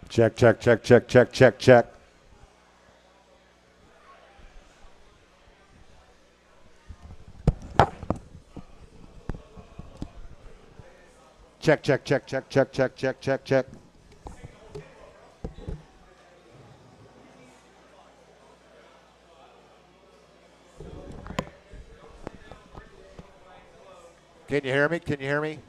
Check, check, check, check, check, check, check. Check, check, check, check, check, check, check, check, check. Can you hear me? Can you hear me?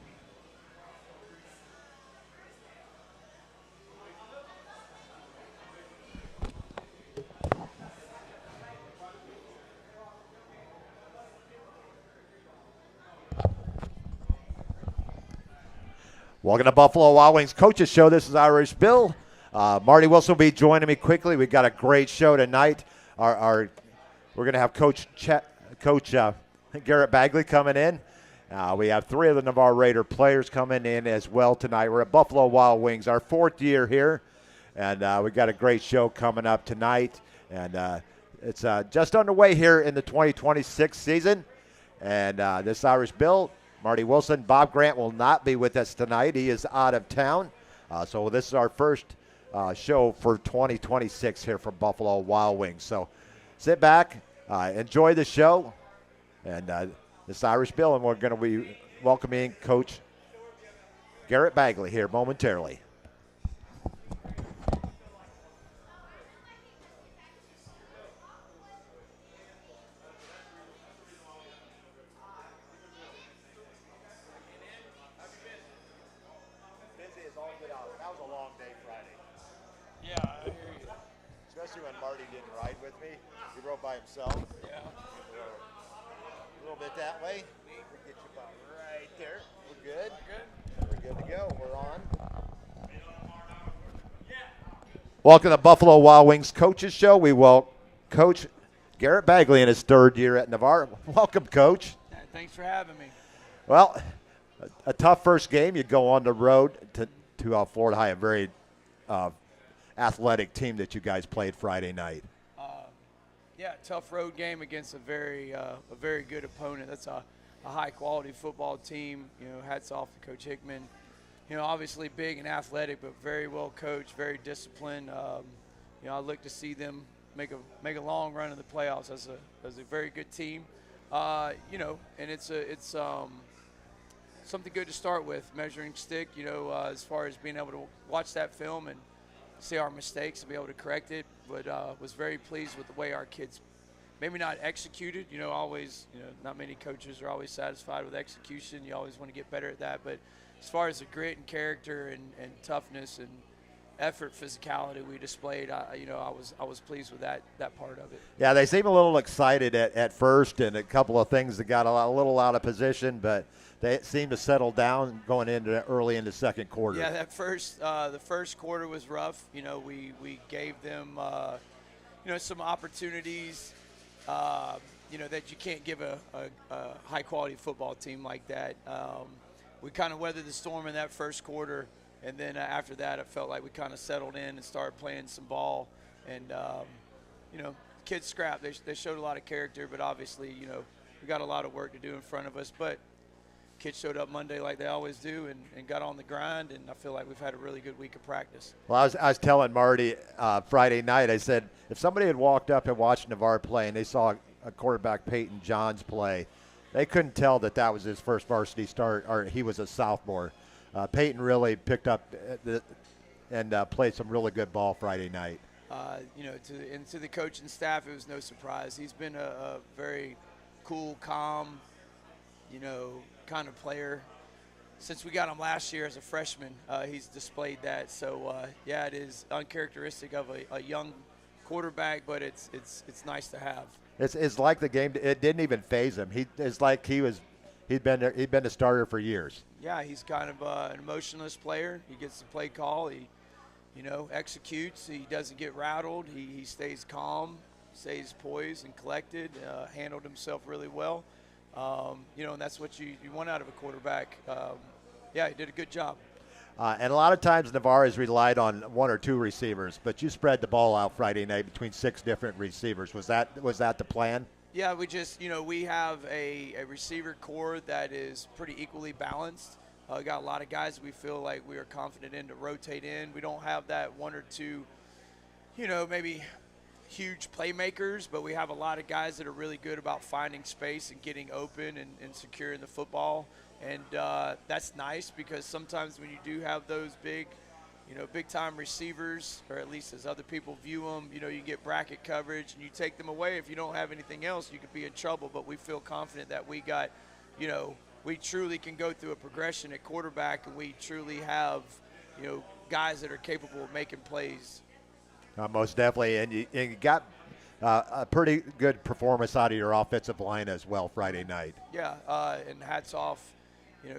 Welcome to Buffalo Wild Wings Coaches Show. This is Irish Bill. Marty Wilson will be joining me quickly. We've got a great show tonight. We're going to have Coach Garrett Bagley coming in. We have three of the Navarre Raider players coming in as well tonight. We're at Buffalo Wild Wings, our fourth year here, and we've got a great show coming up tonight. And it's just underway here in the 2026 season. And this Irish Bill, Marty Wilson, Bob Grant will not be with us tonight. He is out of town. So this is our first show for 2026 here from Buffalo Wild Wings. So sit back, enjoy the show, and this Irish Bill, and we're going to be welcoming Coach Garrett Bagley here momentarily. By himself. Yeah. A little bit that way. We get you about right there. We're good. We're good to go. We're on. Welcome to Buffalo Wild Wings Coaches Show. We welcome Coach Garrett Bagley in his third year at Navarre. Welcome, Coach. Thanks for having me. Well, a tough first game. You go on the road to Florida High, a very athletic team that you guys played Friday night. Yeah, tough road game against a very good opponent. That's a high-quality football team. You know, hats off to Coach Hickman. You know, obviously big and athletic, but very well coached, very disciplined. You know, I look to see them make a long run in the playoffs as a very good team. You know, and it's something good to start with, measuring stick. You know, as far as being able to watch that film and see our mistakes and be able to correct it, but was very pleased with the way our kids maybe not executed. You know, always, you know, not many coaches are always satisfied with execution. You always want to get better at that. But as far as the grit and character and toughness and effort, physicality we displayed, you know, I was pleased with that part of it. Yeah, they seem a little excited at first, and a couple of things that got a little out of position, but they seemed to settle down going into early in the second quarter. Yeah, the first quarter was rough. You know, we gave them, you know, some opportunities, you know, that you can't give a high-quality football team like that. We kind of weathered the storm in that first quarter, and then after that, I felt like we kind of settled in and started playing some ball. And, you know, kids scrapped. They showed a lot of character, but obviously, you know, we got a lot of work to do in front of us. But kids showed up Monday like they always do and got on the grind, and I feel like we've had a really good week of practice. Well, I was telling Marty Friday night, I said, if somebody had walked up and watched Navarre play and they saw a quarterback, Peyton Johns, play, they couldn't tell that was his first varsity start or he was a sophomore. Peyton really picked up and played some really good ball Friday night. You know, to the coaching staff, it was no surprise. He's been a very cool, calm, you know, kind of player. Since we got him last year as a freshman, he's displayed that. So, yeah, it is uncharacteristic of a young quarterback, but it's nice to have. It's like the game. It didn't even phase him. It's like he'd been a starter for years. Yeah, he's kind of an emotionless player. He gets the play call. He, you know, executes. He doesn't get rattled. He stays calm, stays poised and collected. Handled himself really well. You know, and that's what you want out of a quarterback. Yeah, he did a good job. And a lot of times Navarre has relied on one or two receivers, but you spread the ball out Friday night between 6 different receivers. Was that the plan? Yeah, we just, you know, we have a receiver core that is pretty equally balanced. We got a lot of guys we feel like we are confident in to rotate in. We don't have that one or two, maybe huge playmakers, but we have a lot of guys that are really good about finding space and getting open and securing the football. And that's nice because sometimes when you do have those big-time receivers, or at least as other people view them, you get bracket coverage and you take them away. If you don't have anything else, you could be in trouble. But we feel confident that we got, we truly can go through a progression at quarterback, and we truly have, guys that are capable of making plays. Most definitely, and you got a pretty good performance out of your offensive line as well Friday night. Yeah, and hats off,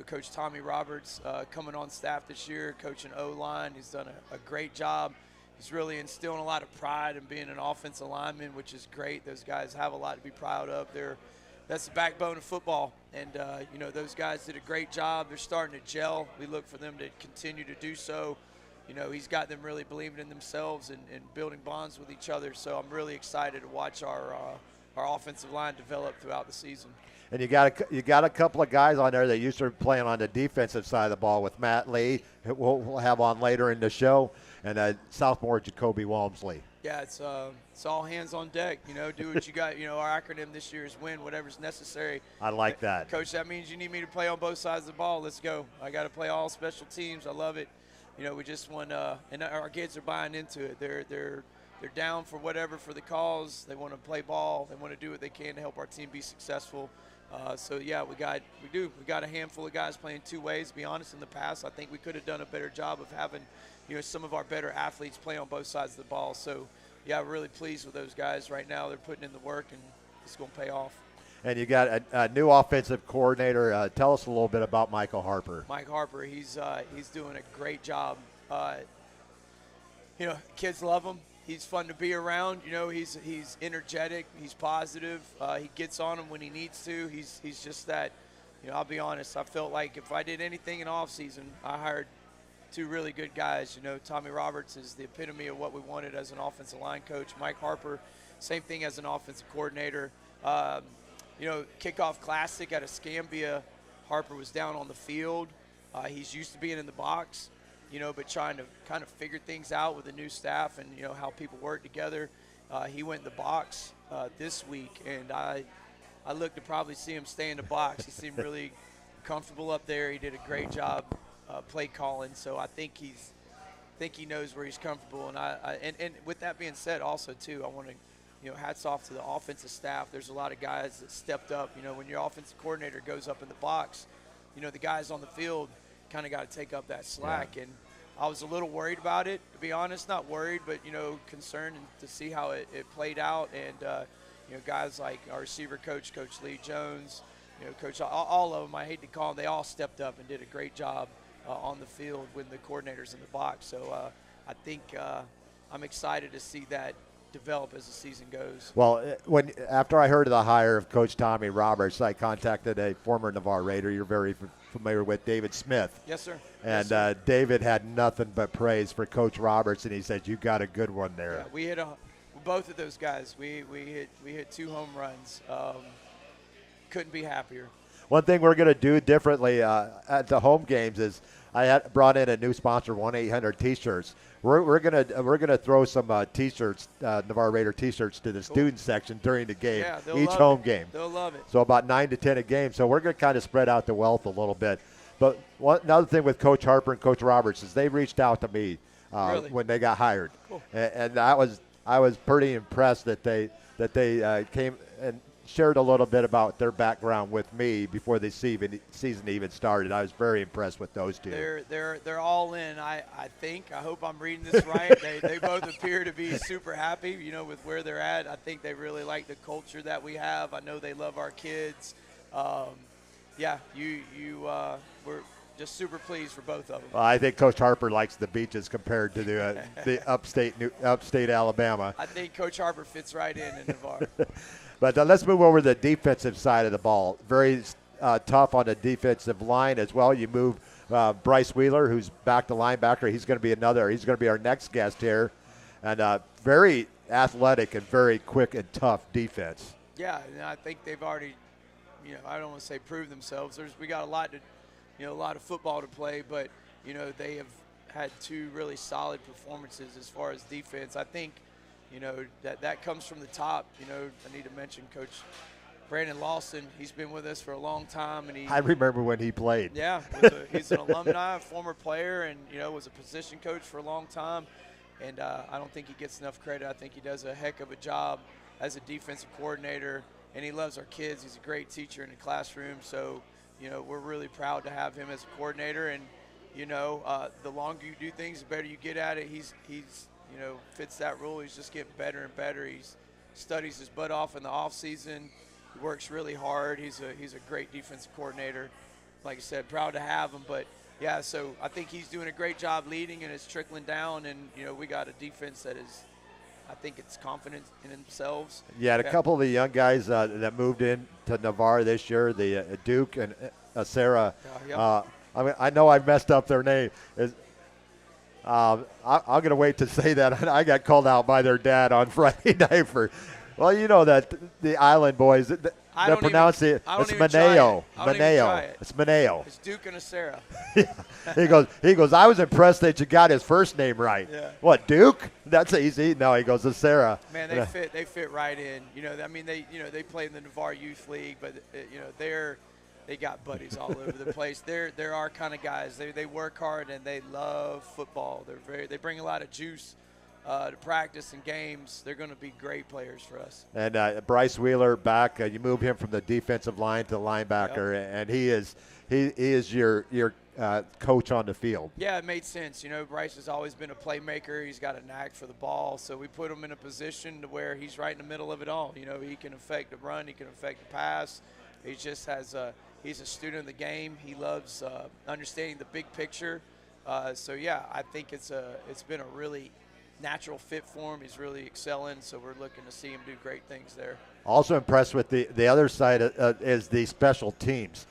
Coach Tommy Roberts coming on staff this year, coaching O-line. He's done a great job. He's really instilling a lot of pride in being an offensive lineman, which is great. Those guys have a lot to be proud of. That's the backbone of football, and those guys did a great job. They're starting to gel. We look for them to continue to do so. He's got them really believing in themselves and building bonds with each other. So I'm really excited to watch our offensive line develop throughout the season. And you got a couple of guys on there that used to be playing on the defensive side of the ball with Matt Lee, who we'll have on later in the show, and sophomore Jacoby Walmsley. Yeah, it's all hands on deck. Do what you got. Our acronym this year is win whatever's necessary. I like that. Coach, that means you need me to play on both sides of the ball. Let's go. I got to play all special teams. I love it. We just want and our kids are buying into it. They're down for whatever for the cause. They want to play ball. They want to do what they can to help our team be successful. So yeah, we got a handful of guys playing two ways. To be honest, in the past, I think we could have done a better job of having some of our better athletes play on both sides of the ball. So yeah, we're really pleased with those guys right now. They're putting in the work, and it's going to pay off. And you got a new offensive coordinator. Tell us a little bit about Michael Harper. Mike Harper, he's doing a great job. Kids love him. He's fun to be around. He's energetic. He's positive. He gets on them when he needs to. He's just that. I'll be honest. I felt like if I did anything in off season, I hired two really good guys. Tommy Roberts is the epitome of what we wanted as an offensive line coach. Mike Harper, same thing as an offensive coordinator. Kickoff Classic at Escambia, Harper was down on the field. He's used to being in the box, but trying to kind of figure things out with the new staff and, how people work together. He went in the box this week, and I looked to probably see him stay in the box. He seemed really comfortable up there. He did a great job play calling, so I think he knows where he's comfortable. And with that being said, also too, I want to. Hats off to the offensive staff. There's a lot of guys that stepped up. When your offensive coordinator goes up in the box, the guys on the field kind of got to take up that slack. Yeah. And I was a little worried about it, to be honest. Not worried, but, concerned to see how it played out. And, guys like our receiver coach, Coach Lee Jones, Coach, all of them, I hate to call them, they all stepped up and did a great job on the field when the coordinator's in the box. So I think I'm excited to see that develop as the season goes. Well, after I heard of the hire of Coach Tommy Roberts, I contacted a former Navarre Raider you're very familiar with, David Smith. Yes, sir. And yes, sir. David had nothing but praise for Coach Roberts, and he said, you got a good one there. Yeah, we hit both of those guys. We hit 2 home runs. Couldn't be happier. One thing we're going to do differently at the home games is I had brought in a new sponsor, 1-800 T-shirts. We're gonna throw some T-shirts, Navarre Raider T-shirts, to the student section during the game, each home game. They'll love it. So about 9 to 10 a game. So we're gonna kind of spread out the wealth a little bit. But another thing with Coach Harper and Coach Roberts is they reached out to me really? When they got hired, cool. and I was pretty impressed that they came and shared a little bit about their background with me before the season even started. I was very impressed with those two. They're all in. I hope I'm reading this right. They both appear to be super happy, with where they're at. I think they really like the culture that we have. I know they love our kids. We're just super pleased for both of them. Well, I think Coach Harper likes the beaches compared to the upstate Alabama. I think Coach Harper fits right in Navarre. But let's move over to the defensive side of the ball. Very tough on the defensive line as well. You move Bryce Wheeler, who's back to linebacker. He's going to be our next guest here. And very athletic and very quick and tough defense. Yeah, and I think they've already, I don't want to say prove themselves. We got a lot to, a lot of football to play, but, they have had 2 really solid performances as far as defense. I think, that comes from the top. I need to mention Coach Brandon Lawson. He's been with us for a long time, and I remember when he played. Yeah, he's an alumni, former player, and was a position coach for a long time. And I don't think he gets enough credit. I think he does a heck of a job as a defensive coordinator, and he loves our kids. He's a great teacher in the classroom. So, we're really proud to have him as a coordinator. And the longer you do things, the better you get at it. He's fits that rule. He's just getting better and better. He studies his butt off in the off season. He works really hard. He's a great defensive coordinator. Like I said, proud to have him. But yeah, so I think he's doing a great job leading, and it's trickling down. And we got a defense that is, I think it's confident in themselves. Yeah, and a couple of the young guys that moved in to Navarre this year, the Duke and Sarah. Yep. I know I messed up their name. I'm going to wait to say that. I got called out by their dad on Friday night for, well, that the Island boys, they pronounce it. It's Maneo. It's Maneo. It's Duke and a Sarah. He goes, I was impressed that you got his first name right. Yeah. What, Duke? That's easy. No, he goes, it's Sarah. Man, they fit right in. They play in the Navarre Youth League, but they got buddies all over the place. They're our kind of guys. They work hard and they love football. They bring a lot of juice to practice and games. They're going to be great players for us. And Bryce Wheeler back. You move him from the defensive line to linebacker, and he is your coach on the field. Yeah, it made sense. Bryce has always been a playmaker. He's got a knack for the ball, so we put him in a position to where he's right in the middle of it all. He can affect the run, he can affect the pass. He just has he's a student of the game. He loves understanding the big picture. So yeah, I think it's been a really natural fit for him. He's really excelling, so we're looking to see him do great things there. Also impressed with the other side is the special teams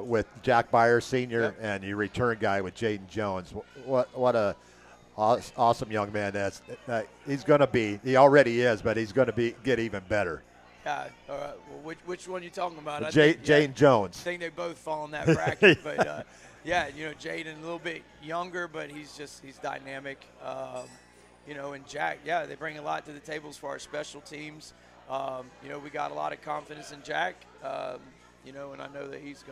with Jack Byers Sr. and your return guy with Jaden Jones. What a awesome young man he's going to be. He already is, but he's going to get even better. Yeah. Well, which one are you talking about? Jaden Jones. I think they both fall in that bracket. But, Jaden a little bit younger, but he's dynamic. And Jack, they bring a lot to the table as far as special teams. We got a lot of confidence in Jack, and I know that he's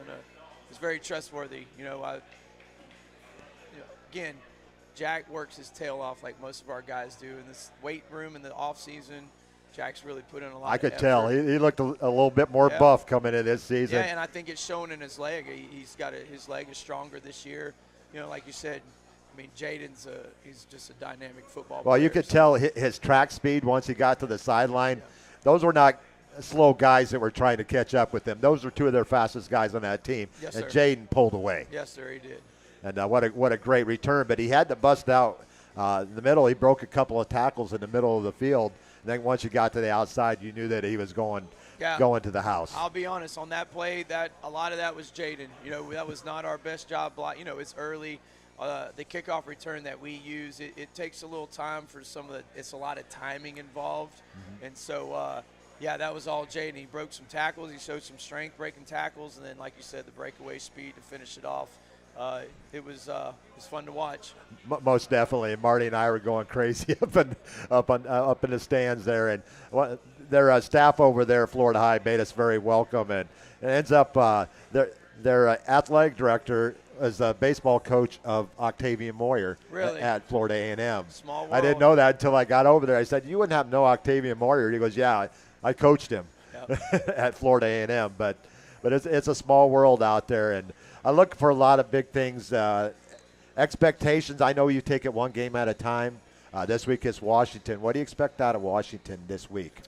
very trustworthy. Again, Jack works his tail off like most of our guys do in this weight room in the off season. Jack's really put in a lot of effort. I could tell. He looked a little bit more buff coming in this season. Yeah, and I think it's shown in his leg. His leg is stronger this year. Like you said, Jaden's he's just a dynamic football player. Well, you could tell his track speed once he got to the sideline. Yeah. Those were not slow guys that were trying to catch up with him. Those were 2 of their fastest guys on that team. Yes, and sir. Jaden pulled away. Yes, sir, he did. And what a great return. But he had to bust out in the middle. He broke a couple of tackles in the middle of the field. And then once you got to the outside, you knew that he was going to the house. I'll be honest, on that play, a lot of that was Jaden. That was not our best job block. It's early. The kickoff return that we use, it takes a little time for it's a lot of timing involved. Mm-hmm. And so, that was all Jaden. He broke some tackles. He showed some strength breaking tackles. And then, like you said, the breakaway speed to finish it off. It was fun to watch. Most definitely. Marty and I were going crazy up in the stands there, and their staff over there, Florida High, made us very welcome. And it ends up their athletic director is a baseball coach of Octavian Moyer at Florida A&M. Small world. I didn't know that until I got over there. I said, "You wouldn't have no Octavian Moyer." He goes, "Yeah, I coached him at Florida A&M." But it's a small world out there, and I look for a lot of big things. Expectations, I know you take it one game at a time. This week is Washington. What do you expect out of Washington this week?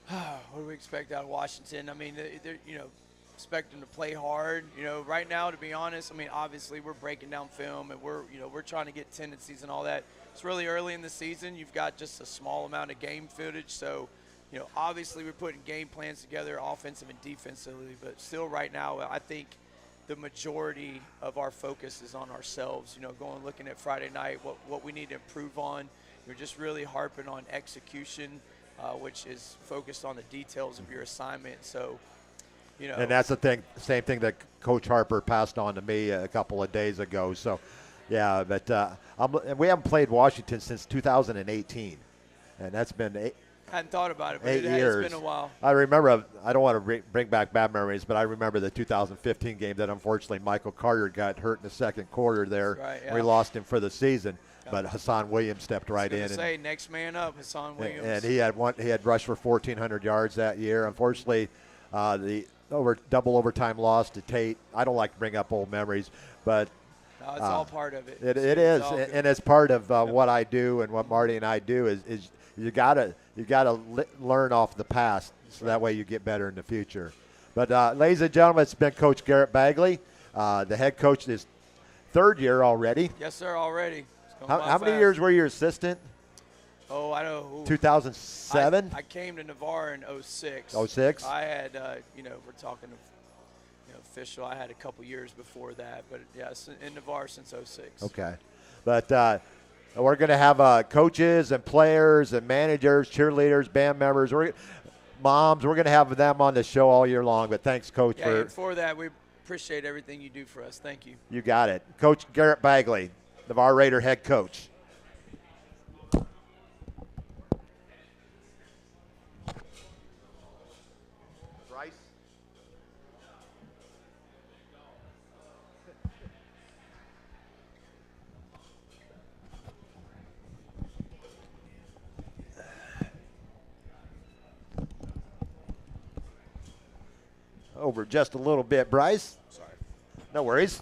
What do we expect out of Washington? They're expect them to play hard. Right now, to be honest, obviously we're breaking down film and we're trying to get tendencies and all that. It's really early in the season. You've got just a small amount of game footage, so obviously we're putting game plans together, offensive and defensively. But still, right now, I think the majority of our focus is on ourselves. Looking at Friday night, what we need to improve on. We're just really harping on execution, which is focused on the details of your assignment. So, You know, And that's the thing, same thing that Coach Harper passed on to me a couple of days ago. So, yeah, but we haven't played Washington since 2018, and that's been I hadn't thought about it, but 8 it years. has been a while. I remember, I don't want to bring back bad memories, but I remember the 2015 game that unfortunately Michael Carter got hurt in the second quarter there. Right, yeah. We lost him for the season, but Hassan Williams stepped right in. Say next man up, Hassan Williams. And he had rushed for 1,400 yards that year. Unfortunately, the double overtime loss to Tate. I don't like to bring up old memories, but no, it's all part of it. It is, and it's part of what I do and what Marty and I do is you gotta learn off the past, so that way you get better in the future. But ladies and gentlemen, it's been Coach Garrett Bagley, the head coach, this third year already. Yes, sir, already. How many years were you your assistant? Oh, I know. 2007? I came to Navarre in 06. 06? I had, we're talking official. I had a couple years before that, but yes, in Navarre since 06. Okay. But we're going to have coaches and players and managers, cheerleaders, band members, moms. We're going to have them on the show all year long. But thanks, Coach. Yeah, and for that, we appreciate everything you do for us. Thank you. You got it. Coach Garrett Bagley, Navarre Raider head coach. Bryce. Over just a little bit, Bryce. Sorry. No worries.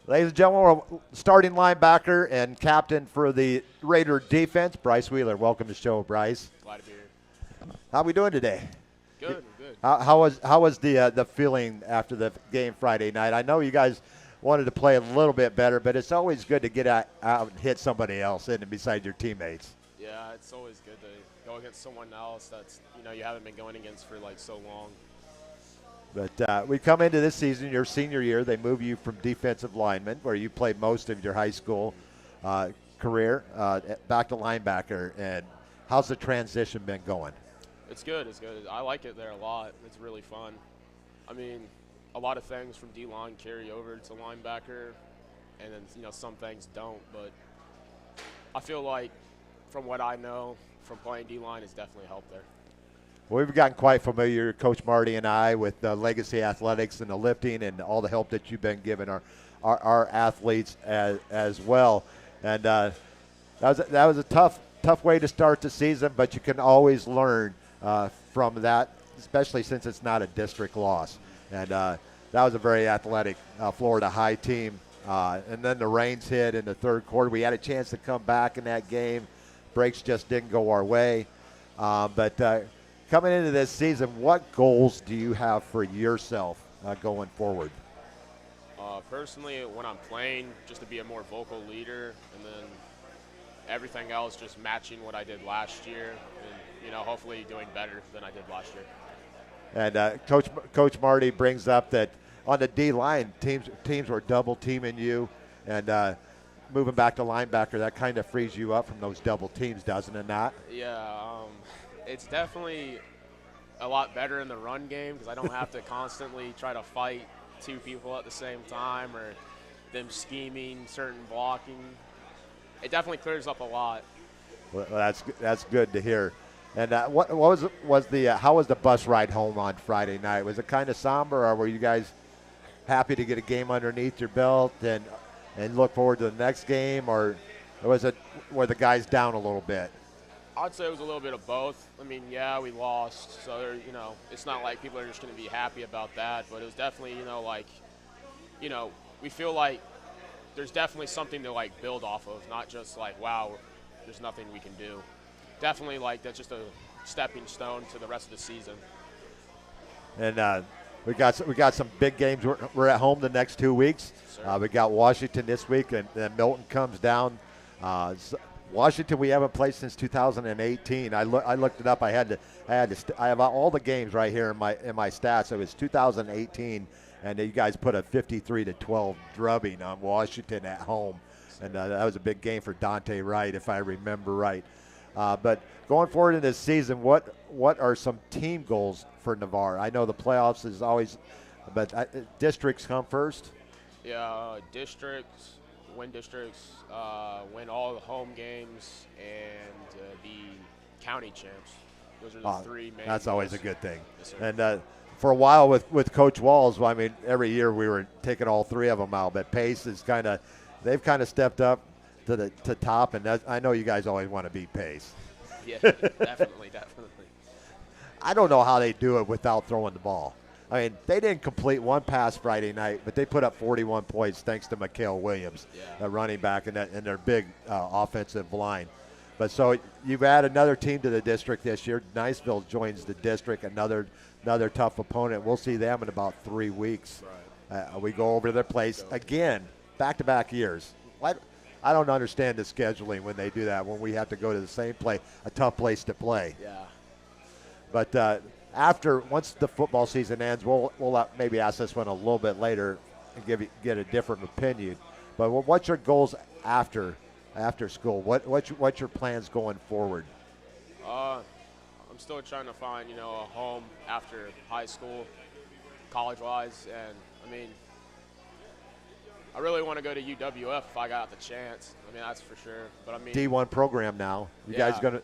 Ladies and gentlemen, we're starting linebacker and captain for the Raider defense, Bryce Wheeler. Welcome to the show, Bryce. Glad to be here. How we doing today? Good, good. How was the feeling after the game Friday night? I know you guys wanted to play a little bit better, but it's always good to get out and hit somebody else in and beside your teammates. Yeah, it's always good to go against someone else that's you haven't been going against for like so long. But we come into this season, your senior year, they move you from defensive lineman, where you played most of your high school career, back to linebacker. And how's the transition been going? It's good. It's good. I like it there a lot. It's really fun. I mean, a lot of things from D-line carry over to linebacker, and then some things don't. But I feel like, from what I know from playing D-line, it's definitely helped there. Well, we've gotten quite familiar, Coach Marty and I, with Legacy Athletics and the lifting and all the help that you've been giving our athletes as well. And that was a tough way to start the season, but you can always learn from that, especially since it's not a district loss. And that was a very athletic Florida High team. And then the rains hit in the third quarter. We had a chance to come back in that game. Breaks just didn't go our way. But coming into this season, what goals do you have for yourself going forward? Personally, when I'm playing, just to be a more vocal leader, and then everything else just matching what I did last year, and hopefully doing better than I did last year. And Coach Marty brings up that on the D line, teams were double teaming you, and moving back to linebacker, that kind of frees you up from those double teams, doesn't it not? Yeah. It's definitely a lot better in the run game because I don't have to constantly try to fight two people at the same time or them scheming, certain blocking. It definitely clears up a lot. Well, that's good to hear. And what was the how was the bus ride home on Friday night? Was it kind of somber, or were you guys happy to get a game underneath your belt and look forward to the next game, or were the guys down a little bit? I'd say it was a little bit of both. I mean, yeah, we lost, so it's not like people are just going to be happy about that. But it was definitely, we feel like there's definitely something to build off of, not just wow, there's nothing we can do. Definitely that's just a stepping stone to the rest of the season. And we got some big games. We're at home the next 2 weeks. We got Washington this week, and then Milton comes down. Washington we haven't played since 2018. I looked it up. I have all the games right here in my stats. It was 2018, and you guys put a 53-12 drubbing on Washington at home, and that was a big game for Dante Wright, if I remember right. But going forward in this season, what are some team goals for Navarre? I know the playoffs is always, but districts come first. Yeah, districts, win all the home games, and be county champs. Those are the three main. That's goals. always a good thing. Yes, sir. And for a while with Coach Walls, well, I mean, every year we were taking all three of them out. But Pace is they've kind of stepped up to top, and I know you guys always want to beat Pace. Yeah, definitely. I don't know how they do it without throwing the ball. I mean, they didn't complete one pass Friday night, but they put up 41 points thanks to Mikhail Williams, running back, and their big offensive line. But so you've added another team to the district this year. Niceville joins the district, another tough opponent. We'll see them in about 3 weeks. Right. We go over to their place again, back-to-back years. I don't understand the scheduling when they do that, when we have to go to the same place, a tough place to play. Yeah. But once the football season ends, we'll maybe ask this one a little bit later and get a different opinion. But what's your goals after school? What's your plans going forward? I'm still trying to find a home after high school, college-wise, and I mean, I really want to go to UWF if I got the chance. I mean, that's for sure. But I mean, D1 program now. You guys gonna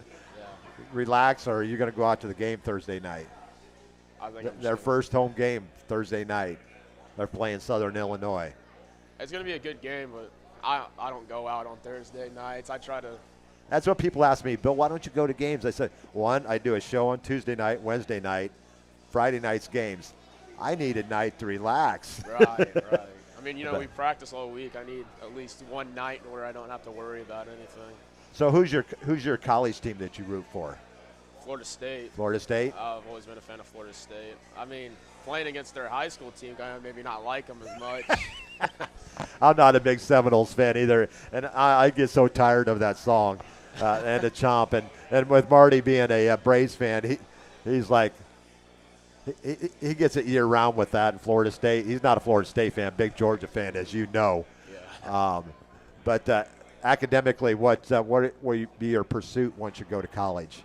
relax, or are you gonna go out to the game Thursday night? I think Their first home game Thursday night. They're playing Southern Illinois. It's gonna be a good game, but I don't go out on Thursday nights. I try to. That's what people ask me, Bill, why don't you go to games? I said, one, I do a show on Tuesday night, Wednesday night, Friday night's games. I need a night to relax. Right. I mean, we practice all week. I need at least one night where I don't have to worry about anything. So who's your college team that you root for? Florida State. Florida State? I've always been a fan of Florida State. I mean, playing against their high school team, kind of maybe not like them as much. I'm not a big Seminoles fan either, and I get so tired of that song and the chomp. And with Marty being a Braves fan, he's like, he gets it year round with that in Florida State. He's not a Florida State fan, big Georgia fan, as you know. Yeah. But academically, what will be your pursuit once you go to college?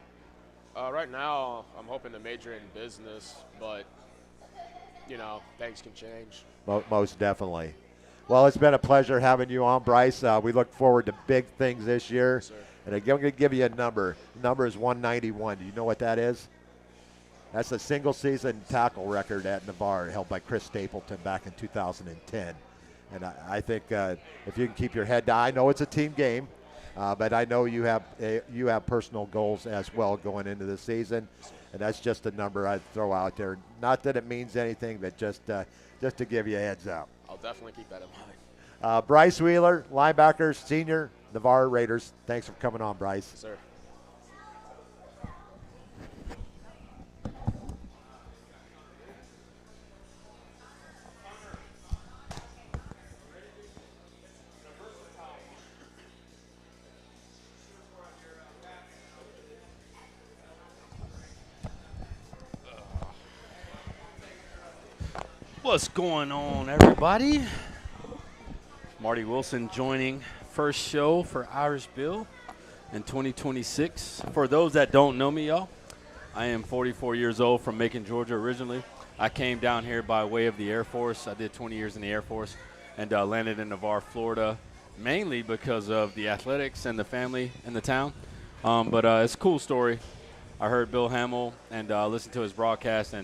Right now, I'm hoping to major in business, but things can change. Most definitely. Well, it's been a pleasure having you on, Bryce. We look forward to big things this year. Yes, sir. And I'm going to give you a number. The number is 191. Do you know what that is? That's a single-season tackle record at Navarre held by Chris Stapleton back in 2010. And I think if you can keep your head down, I know it's a team game, but I know you have personal goals as well going into the season, and that's just a number I'd throw out there. Not that it means anything, but just to give you a heads up. I'll definitely keep that in mind. Bryce Wheeler, linebacker, senior, Navarre Raiders. Thanks for coming on, Bryce. Yes, sir. What's going on, everybody? Marty Wilson joining first show for Irish Bill in 2026. For those that don't know me, y'all, I am 44 years old from Macon, Georgia originally. I came down here by way of the Air Force. I did 20 years in the Air Force and landed in Navarre, Florida, mainly because of the athletics and the family in the town. But it's a cool story. I heard Bill Hamill and listened to his broadcast,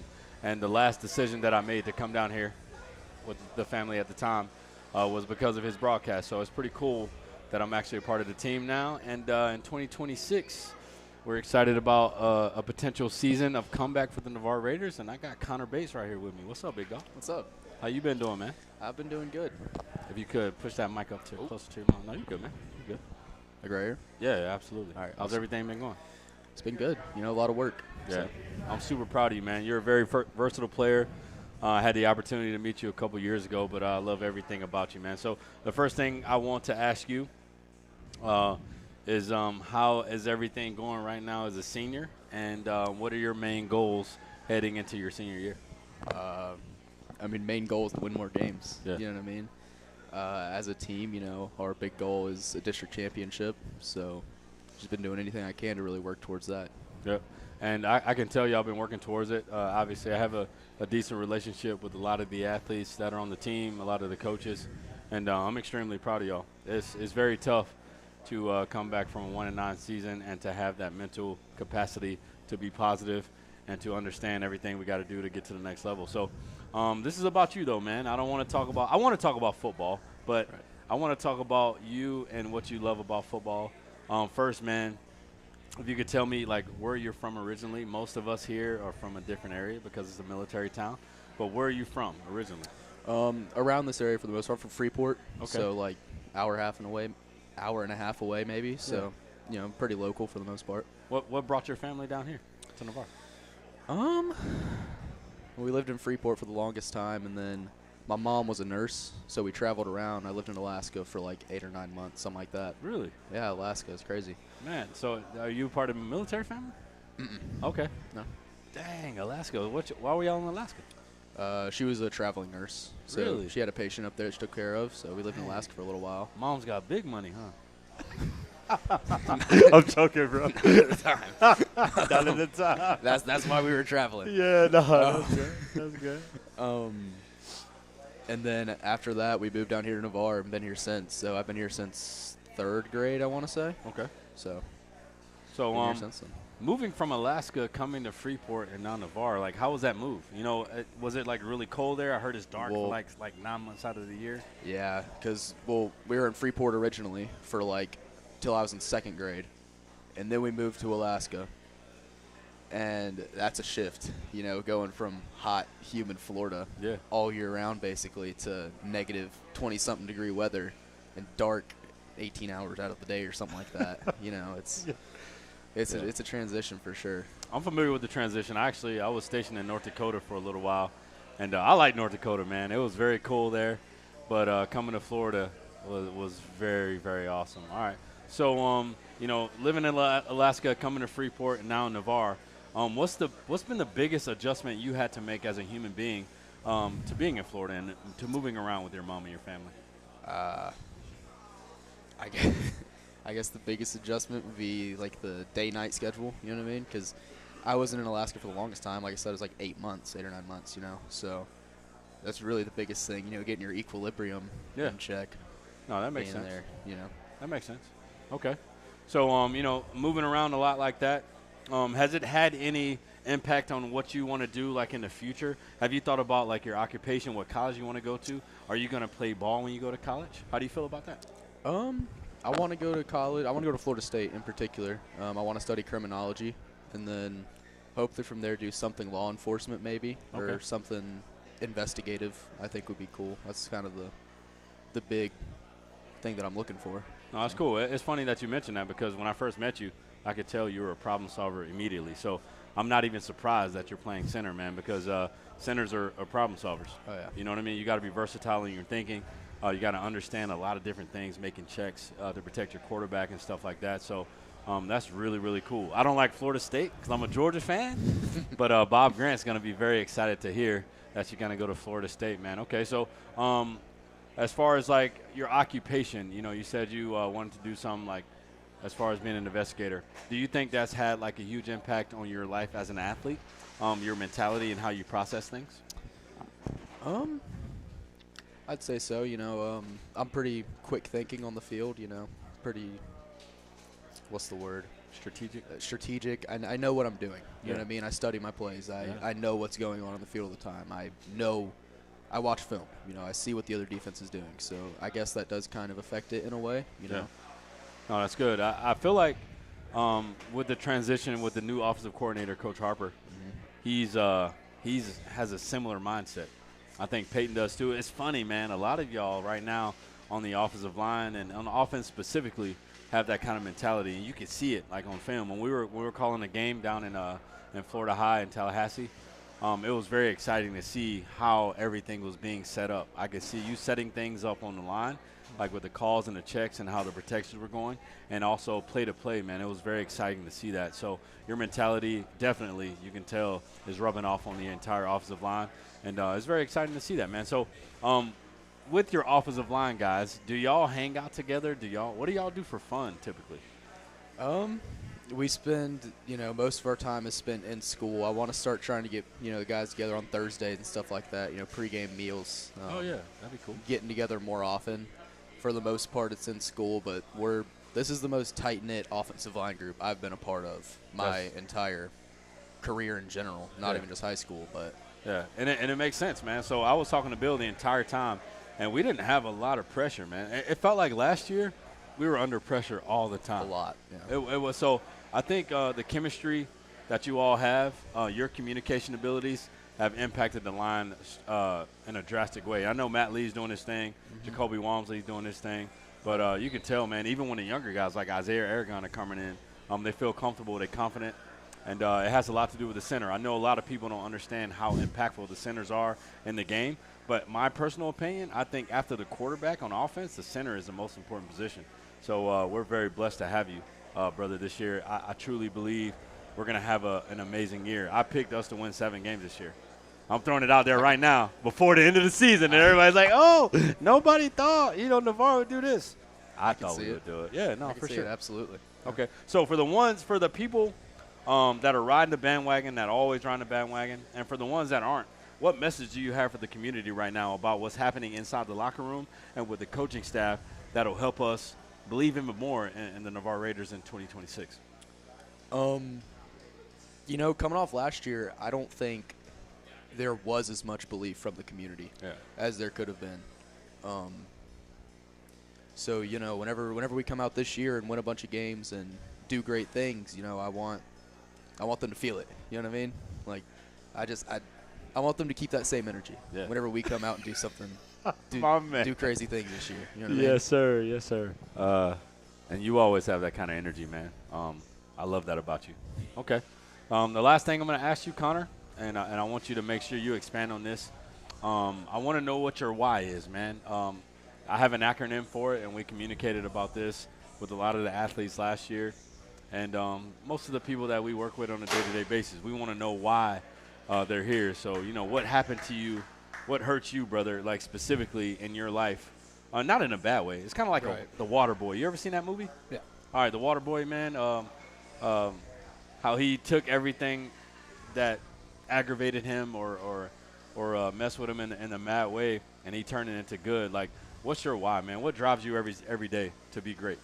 and the last decision that I made to come down here with the family at the time was because of his broadcast. So it's pretty cool that I'm actually a part of the team now. And in 2026, we're excited about a potential season of comeback for the Navarre Raiders. And I got Connor Bates right here with me. What's up, big dog? What's up? How you been doing, man? I've been doing good. If you could push that mic up to closer to your mouth. No, you're good, man. You're good. Like right here? Yeah, absolutely. All right. How's everything been going? It's been good. A lot of work. Yeah, So. I'm super proud of you, man. You're a very versatile player. I had the opportunity to meet you a couple years ago, but I love everything about you, man. So the first thing I want to ask you is how is everything going right now as a senior, and what are your main goals heading into your senior year? Main goal is to win more games. Yeah. You know what I mean? As a team, our big goal is a district championship. So just been doing anything I can to really work towards that. Yep. And I can tell y'all been working towards it. Obviously, I have a decent relationship with a lot of the athletes that are on the team, a lot of the coaches, and I'm extremely proud of y'all. It's very tough to come back from a 1-9 season and to have that mental capacity to be positive and to understand everything we got to do to get to the next level. So this is about you, though, man. I want to talk about football, but Right. I want to talk about you and what you love about football. First, man, if you could tell me, like, where you're from originally. Most of us here are from a different area because it's a military town. But where are you from originally? Around this area for the most part, from Freeport. Okay. So like hour and a half away maybe. So pretty local for the most part. What brought your family down here to Navarre? We lived in Freeport for the longest time, and then my mom was a nurse, so we traveled around. I lived in Alaska for like 8 or 9 months, something like that. Really? Yeah, Alaska is crazy. Man, so are you part of a military family? Okay. No. Dang, Alaska. Why were y'all in Alaska? She was a traveling nurse, so Really? she had a patient up there she took care of, so we lived in Alaska for a little while. Mom's got big money, huh? I'm joking, bro. Not at the time. That's why we were traveling. Yeah, no, that's good. And then after that, we moved down here to Navarre and been here since. So I've been here since 3rd grade, I want to say. Okay. So So been here since then. moving from Alaska, coming to Freeport and now Navarre, like, how was that move? Was it like really cold there? I heard it's dark for like 9 months out of the year. Yeah, because we were in Freeport originally for like till I was in 2nd grade, and then we moved to Alaska, and that's a shift. Going from hot, humid Florida all year round basically to negative 20-something degree weather and dark 18 hours out of the day or something like that. It's a transition for sure. I'm familiar with the transition. I was stationed in North Dakota for a little while, and I like North Dakota, man. It was very cool there, but coming to Florida was very, very awesome. All right. So, living in Alaska, coming to Freeport, and now in Navarre, what's been the biggest adjustment you had to make as a human being to being in Florida and to moving around with your mom and your family? I guess the biggest adjustment would be like the day-night schedule. You know what I mean? Because I wasn't in Alaska for the longest time. Like I said, it was like 8 or 9 months. So that's really the biggest thing. Getting your equilibrium in check. No, that makes being sense. there. That makes sense. Okay. So, moving around a lot like that, has it had any impact on what you want to do, like, in the future? Have you thought about, like, your occupation, what college you want to go to? Are you going to play ball when you go to college? How do you feel about that? I want to go to college. I want to go to Florida State in particular. I want to study criminology, and then hopefully from there do something law enforcement maybe, or something investigative. I think would be cool. That's kind of the big thing that I'm looking for. No, that's cool. It's funny that you mentioned that because when I first met you, I could tell you were a problem solver immediately. So I'm not even surprised that you're playing center, man, because centers are problem solvers. Oh, yeah. You know what I mean? You got to be versatile in your thinking. You got to understand a lot of different things, making checks to protect your quarterback and stuff like that. So that's really, really cool. I don't like Florida State because I'm a Georgia fan, but Bob Grant's going to be very excited to hear that you're going to go to Florida State, man. Okay, so as far as, like, your occupation, you said you wanted to do something, like, as far as being an investigator. Do you think that's had, like, a huge impact on your life as an athlete, your mentality and how you process things? I'd say so. I'm pretty quick thinking on the field. Pretty. What's the word? Strategic. Strategic. I know what I'm doing. You know what I mean? I study my plays. I know what's going on the field all the time. I watch film. I see what the other defense is doing. So I guess that does kind of affect it in a way. You know. No, that's good. I feel like with the transition with the new offensive coordinator, Coach Harper, he's has a similar mindset. I think Peyton does too. It's funny, man. A lot of y'all right now on the offensive line and on the offense specifically have that kind of mentality, and you can see it like on film. When we were calling a game down in Florida High in Tallahassee, it was very exciting to see how everything was being set up. I could see you setting things up on the line, like with the calls and the checks and how the protections were going, and also play to play, man. It was very exciting to see that. So your mentality definitely, you can tell, is rubbing off on the entire offensive line, and it's very exciting to see that, man. So with your offensive line guys, do y'all hang out together? What do y'all do for fun typically? We spend, most of our time is spent in school. I want to start trying to get, the guys together on Thursdays and stuff like that, pregame meals. Oh, yeah. That'd be cool. Getting together more often. For the most part, it's in school, but this is the most tight-knit offensive line group I've been a part of my entire career in general, not even just high school. But yeah, and it makes sense, man. So I was talking to Bill the entire time, and we didn't have a lot of pressure, man. It felt like last year we were under pressure all the time. A lot, yeah. It was so. I think the chemistry that you all have, your communication abilities have impacted the line in a drastic way. I know Matt Lee's doing his thing, Jacoby Walmsley's doing his thing, but you can tell, man, even when the younger guys like Isaiah Aragon are coming in, they feel comfortable, they're confident, and it has a lot to do with the center. I know a lot of people don't understand how impactful the centers are in the game, but my personal opinion, I think after the quarterback on offense, the center is the most important position. So we're very blessed to have you, brother, this year. I truly believe we're going to have an amazing year. I picked us to win 7 games this year. I'm throwing it out there right now before the end of the season, and everybody's like, oh, nobody thought, Navarre would do this. I thought we would do it. Yeah, no, for sure. Absolutely. Okay, so for the people that are riding the bandwagon, that always ride the bandwagon, and for the ones that aren't, what message do you have for the community right now about what's happening inside the locker room and with the coaching staff that'll help us believe even more in the Navarre Raiders in 2026? Coming off last year, I don't think there was as much belief from the community as there could have been. So, whenever we come out this year and win a bunch of games and do great things, I want them to feel it. You know what I mean? Like, I want them to keep that same energy whenever we come out and do something, do crazy things this year. You know what I mean? Yes, sir. Yes, sir. And you always have that kind of energy, man. I love that about you. Okay. The last thing I'm going to ask you, Connor, and I want you to make sure you expand on this. I want to know what your why is, man. I have an acronym for it, and we communicated about this with a lot of the athletes last year. And most of the people that we work with on a day-to-day basis, we want to know why they're here. So, what happened to you? What hurts you, brother, like specifically in your life? Not in a bad way. It's kind of like The Water Boy. You ever seen that movie? Yeah. All right, The Water Boy, man, how he took everything that aggravated him or messed with him in a mad way, and he turned it into good. Like, what's your why, man? What drives you every day to be great?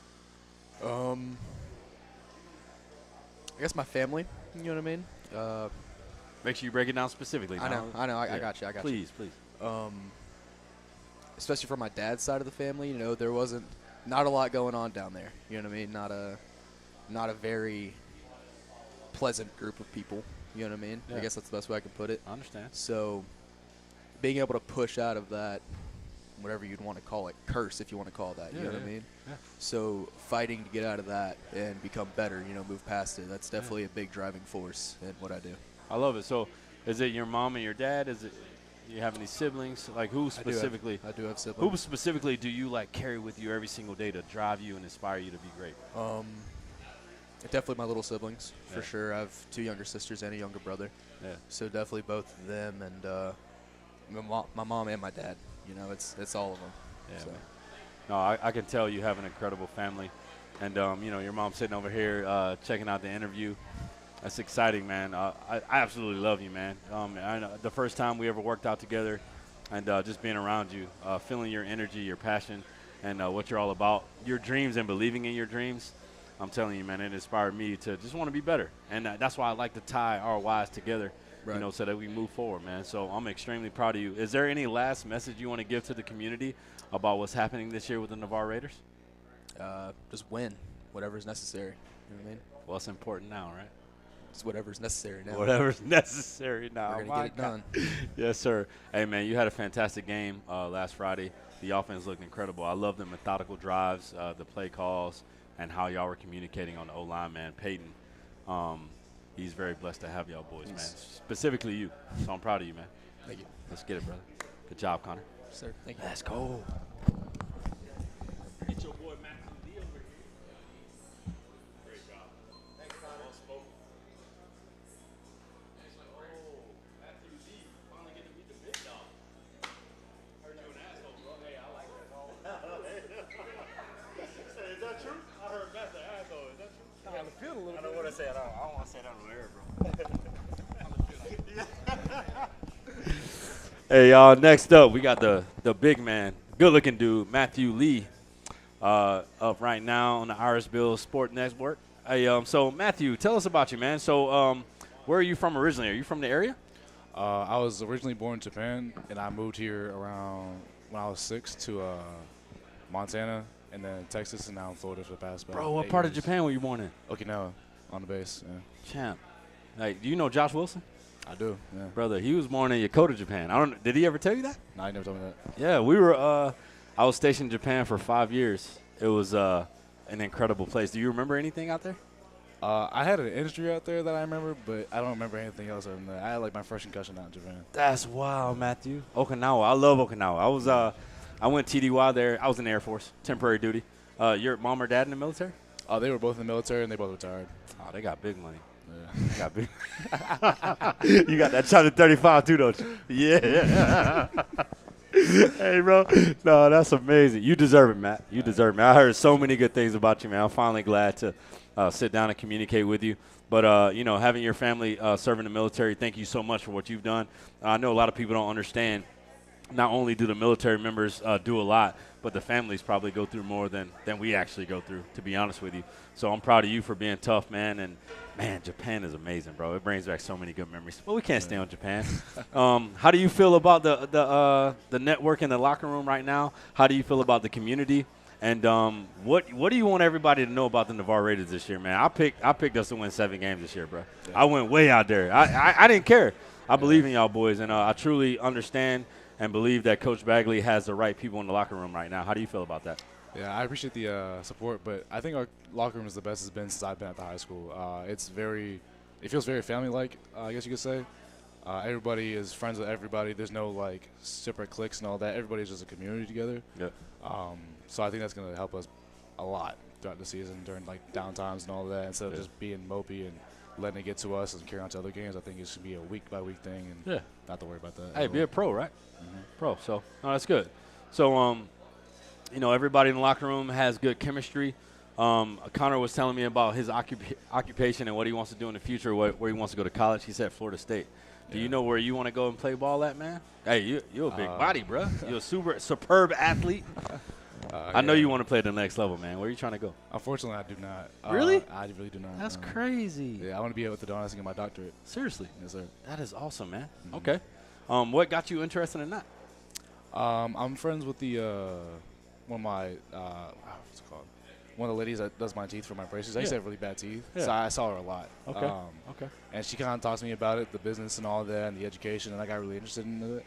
I guess my family. You know what I mean? Make sure you break it down specifically. I know. I got you. Please. Especially from my dad's side of the family, there wasn't not a lot going on down there. You know what I mean? Not a very pleasant group of people. You know what I mean? Yeah. I guess that's the best way I can put it. I understand. So being able to push out of that, whatever you'd want to call it, curse if you want to call it that. You know what I mean? Yeah. So fighting to get out of that and become better, move past it, that's definitely a big driving force in what I do. I love it. So is it your mom and your dad? Is it you have any siblings? Like who specifically? I do have siblings. Who specifically do you like carry with you every single day to drive you and inspire you to be great? Definitely my little siblings, for sure. I have 2 younger sisters and a younger brother. Yeah. So definitely both of them and my mom and my dad. It's all of them. Yeah. So. No, I can tell you have an incredible family. And, your mom's sitting over here checking out the interview. That's exciting, man. I absolutely love you, man. I know the first time we ever worked out together and just being around you, feeling your energy, your passion, and what you're all about, your dreams and believing in your dreams, I'm telling you, man, it inspired me to just want to be better. And that's why I like to tie our whys together, so that we move forward, man. So I'm extremely proud of you. Is there any last message you want to give to the community about what's happening this year with the Navarre Raiders? Just win whatever's necessary. You know what I mean? Well, it's important now, right? Just whatever's necessary now. Whatever's necessary now. We're going to get it done. Yes, sir. Hey, man, you had a fantastic game last Friday. The offense looked incredible. I love the methodical drives, the play calls, and how y'all were communicating on the O-line, man. Peyton, he's very blessed to have y'all boys, man. Specifically you. So I'm proud of you, man. Thank you. Let's get it, brother. Good job, Connor. Sir, thank you. Let's go. Get your boy Matthew D over here. Great job. Thanks, Connor. Well spoken. Matthew D. Finally getting to meet the big dog. Heard you an asshole, bro. Hey, I like that. Is that true? I heard Matt's an asshole. Is that true? a little bit. I don't want to say it. I don't want to say it on the air, bro. Hey, y'all. Next up, we got the big man, good-looking dude, Matthew Lee, up right now on the Irisville Sport Network. Hey, so Matthew, tell us about you, man. So, where are you from originally? Are you from the area? I was originally born in Japan, and I moved here around when I was 6 to Montana, and then Texas, and now in Florida for the past about Bro, what 8 part of years. Japan were you born in? Okinawa, on the base. Yeah. Champ. Like, do you know Josh Wilson? I do. Yeah. Brother, he was born in Yokota, Japan. Did he ever tell you that? No, I never told me that. Yeah, we were. I was stationed in Japan for 5 years. It was an incredible place. Do you remember anything out there? I had an industry out there that I remember, but I don't remember anything else other than that. I had like my first concussion out in Japan. That's wild, Matthew. Okinawa. I love Okinawa. I went TDY there. I was in the Air Force, temporary duty. Your mom or dad in the military? They were both in the military, and they both retired. Oh, they got big money. Yeah. They got big. You got that China 35 too, don't you? Yeah. Hey, bro. No, that's amazing. You deserve it, Matt. You deserve it, man. I heard so many good things about you, man. I'm finally glad to sit down and communicate with you. But, having your family serve in the military, thank you so much for what you've done. I know a lot of people don't understand. Not only do the military members do a lot, but the families probably go through more than we actually go through, to be honest with you. So I'm proud of you for being tough, man. And, man, Japan is amazing, bro. It brings back so many good memories. Well, we can't stay on Japan. How do you feel about the network in the locker room right now? How do you feel about the community? And what do you want everybody to know about the Navarre Raiders this year, man? I picked us to win 7 games this year, bro. Yeah. I went way out there. I didn't care. I believe in y'all boys, and I truly understand and believe that Coach Bagley has the right people in the locker room right now. How do you feel about that? Yeah, I appreciate the support, but I think our locker room is the best it's been since I've been at the high school. It feels very family-like, I guess you could say. Everybody is friends with everybody. There's no like separate cliques and all that. Everybody's just a community together. Yeah. So I think that's going to help us a lot throughout the season during like downtimes and all of that. Instead of just being mopey and letting it get to us and carry on to other games, I think it should be a week-by-week thing and not to worry about that. Hey, be a pro, right? Mm-hmm. Pro. So, no, that's good. So, everybody in the locker room has good chemistry. Connor was telling me about his occupation and what he wants to do in the future, where he wants to go to college. He said Florida State. Do you know where you want to go and play ball at, man? Hey, you're a big body, bro. You're a superb athlete. I know you want to play at the next level, man. Where are you trying to go? Unfortunately, I do not. Really? I really do not. That's crazy. Yeah, I want to be able to donuts and get my doctorate. Seriously? Yes, sir. That is awesome, man. Mm-hmm. Okay. What got you interested in that? I'm friends with the one of my what's it called? One of the ladies that does my teeth for my braces. I used to have really bad teeth, so I saw her a lot. Okay. Okay. And she kind of talked to me about it, the business and all that, and the education, and I got really interested in it.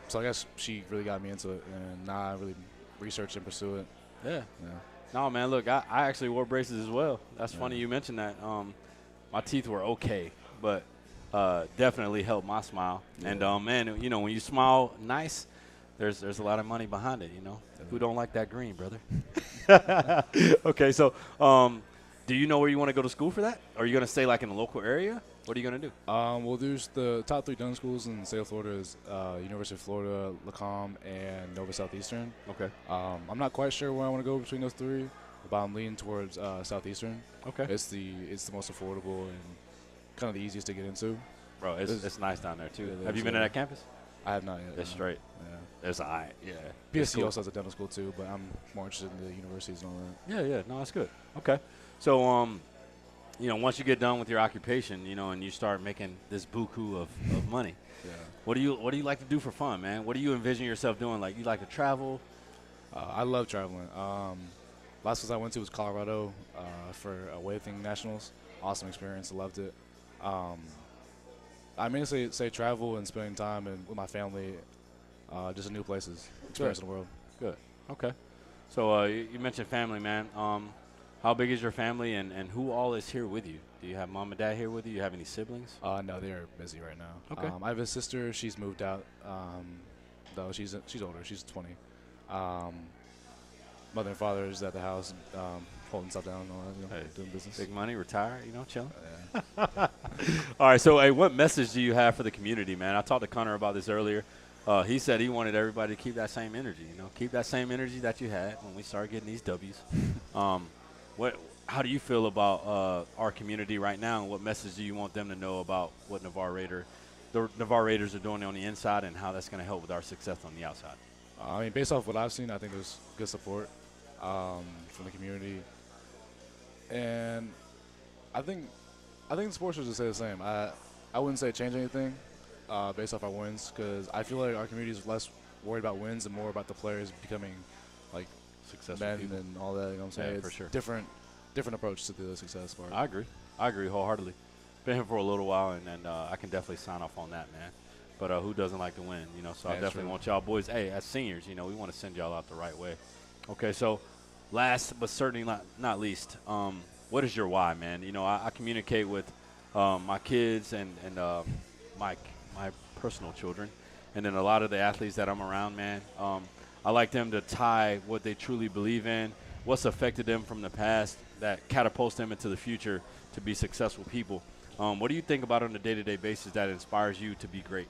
So I guess she really got me into it, and now I really research and pursue it. Yeah. No, man, look, I actually wore braces as well. That's funny you mentioned that. My teeth were okay, but definitely helped my smile. Yeah. And, man, when you smile nice, there's a lot of money behind it, Yeah. Who don't like that green, brother? Okay, so do you know where you want to go to school for that? Or are you going to stay, like, in the local area? What are you going to do? Well, there's the top 3 done schools in the state of Florida is University of Florida, LaCombe, and Nova Southeastern. Okay. I'm not quite sure where I want to go between those 3, but I'm leaning towards Southeastern. Okay. It's the most affordable and kind of the easiest to get into. Bro, it's nice down there, too. Yeah, Have you been to that campus? I have not yet. It's straight. Yeah. It's all right. Yeah. PSC cool. also has a dental school, too, but I'm more interested in the universities and all that. Yeah. No, that's good. Okay. So, once you get done with your occupation, and you start making this buku of money, what do you like to do for fun, man? What do you envision yourself doing? Like, you like to travel? I love traveling. Last place I went to was Colorado for a weightlifting nationals. Awesome experience. Loved it. I mainly say travel and spending time with my family, just in new places, experience the world. Good. Okay. So you mentioned family, man. How big is your family, and who all is here with you? Do you have mom and dad here with you? Do you have any siblings? No, they're busy right now. Okay. I have a sister. She's moved out, though she's older. She's 20. Mother and father is at the house, holding stuff down and all that, doing business. Big money, retire, chilling. Yeah. All right, so hey, what message do you have for the community, man? I talked to Connor about this earlier. He said he wanted everybody to keep that same energy, keep that same energy that you had when we started getting these W's. how do you feel about our community right now, and what message do you want them to know about what the Navarre Raiders are doing on the inside, and how that's going to help with our success on the outside? I mean, based off what I've seen, I think there's good support from the community, and I think the sports should just stay the same. I wouldn't say change anything based off our wins, because I feel like our community is less worried about wins and more about the players becoming like Successful men people. and all that. You know what I'm saying? Yeah, It's for sure. different approach to the success part. I agree wholeheartedly. Been here for a little while, and I can definitely sign off on that, man. But who doesn't like to win, you know? So I Yeah, definitely true. want y'all boys, hey, as seniors, you know, we want to send y'all out the right way. Okay, so last but certainly not least, what is your why, man? You know, I communicate with my kids and my personal children, and then a lot of the athletes that I'm around, man. I like them to tie what they truly believe in, what's affected them from the past that catapults them into the future to be successful people. What do you think about on a day-to-day basis that inspires you to be great?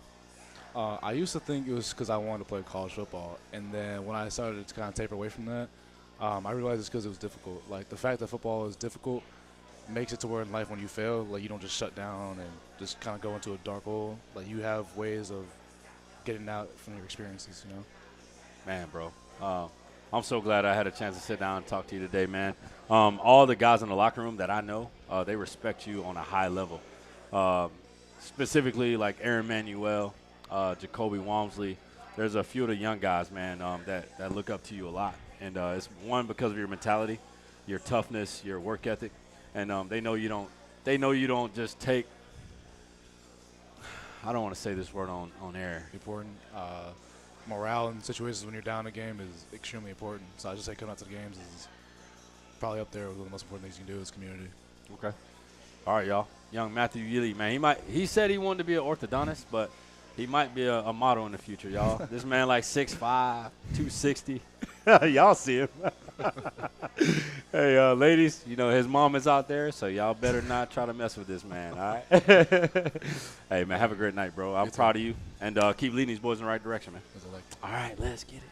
I used to think it was because I wanted to play college football, and then when I started to kind of taper away from that, I realized it's because it was difficult. Like, the fact that football is difficult makes it to where in life when you fail, like, you don't just shut down and just kind of go into a dark hole. Like, you have ways of getting out from your experiences, you know? Man, bro, I'm so glad I had a chance to sit down and talk to you today, man. All the guys in the locker room that I know, they respect you on a high level. Specifically, like Aaron Manuel, Jacoby Walmsley. There's a few of the young guys, man, that look up to you a lot. And it's one because of your mentality, your toughness, your work ethic, and they know you don't just take. I don't want to say this word on air. Important. Morale in situations when you're down a game is extremely important. So I just say coming out to the games is probably up there with one of the most important things you can do is community. Okay. All right, y'all. Young Matthew Ely, man. He said he wanted to be an orthodontist, but he might be a model in the future, y'all. This man like 6'5", 260. Y'all see him. Hey, ladies, you know, his mom is out there, so y'all better not try to mess with this man, all right? Hey, man, have a great night, bro. I'm proud of you. And keep leading these boys in the right direction, man. All right, let's get it.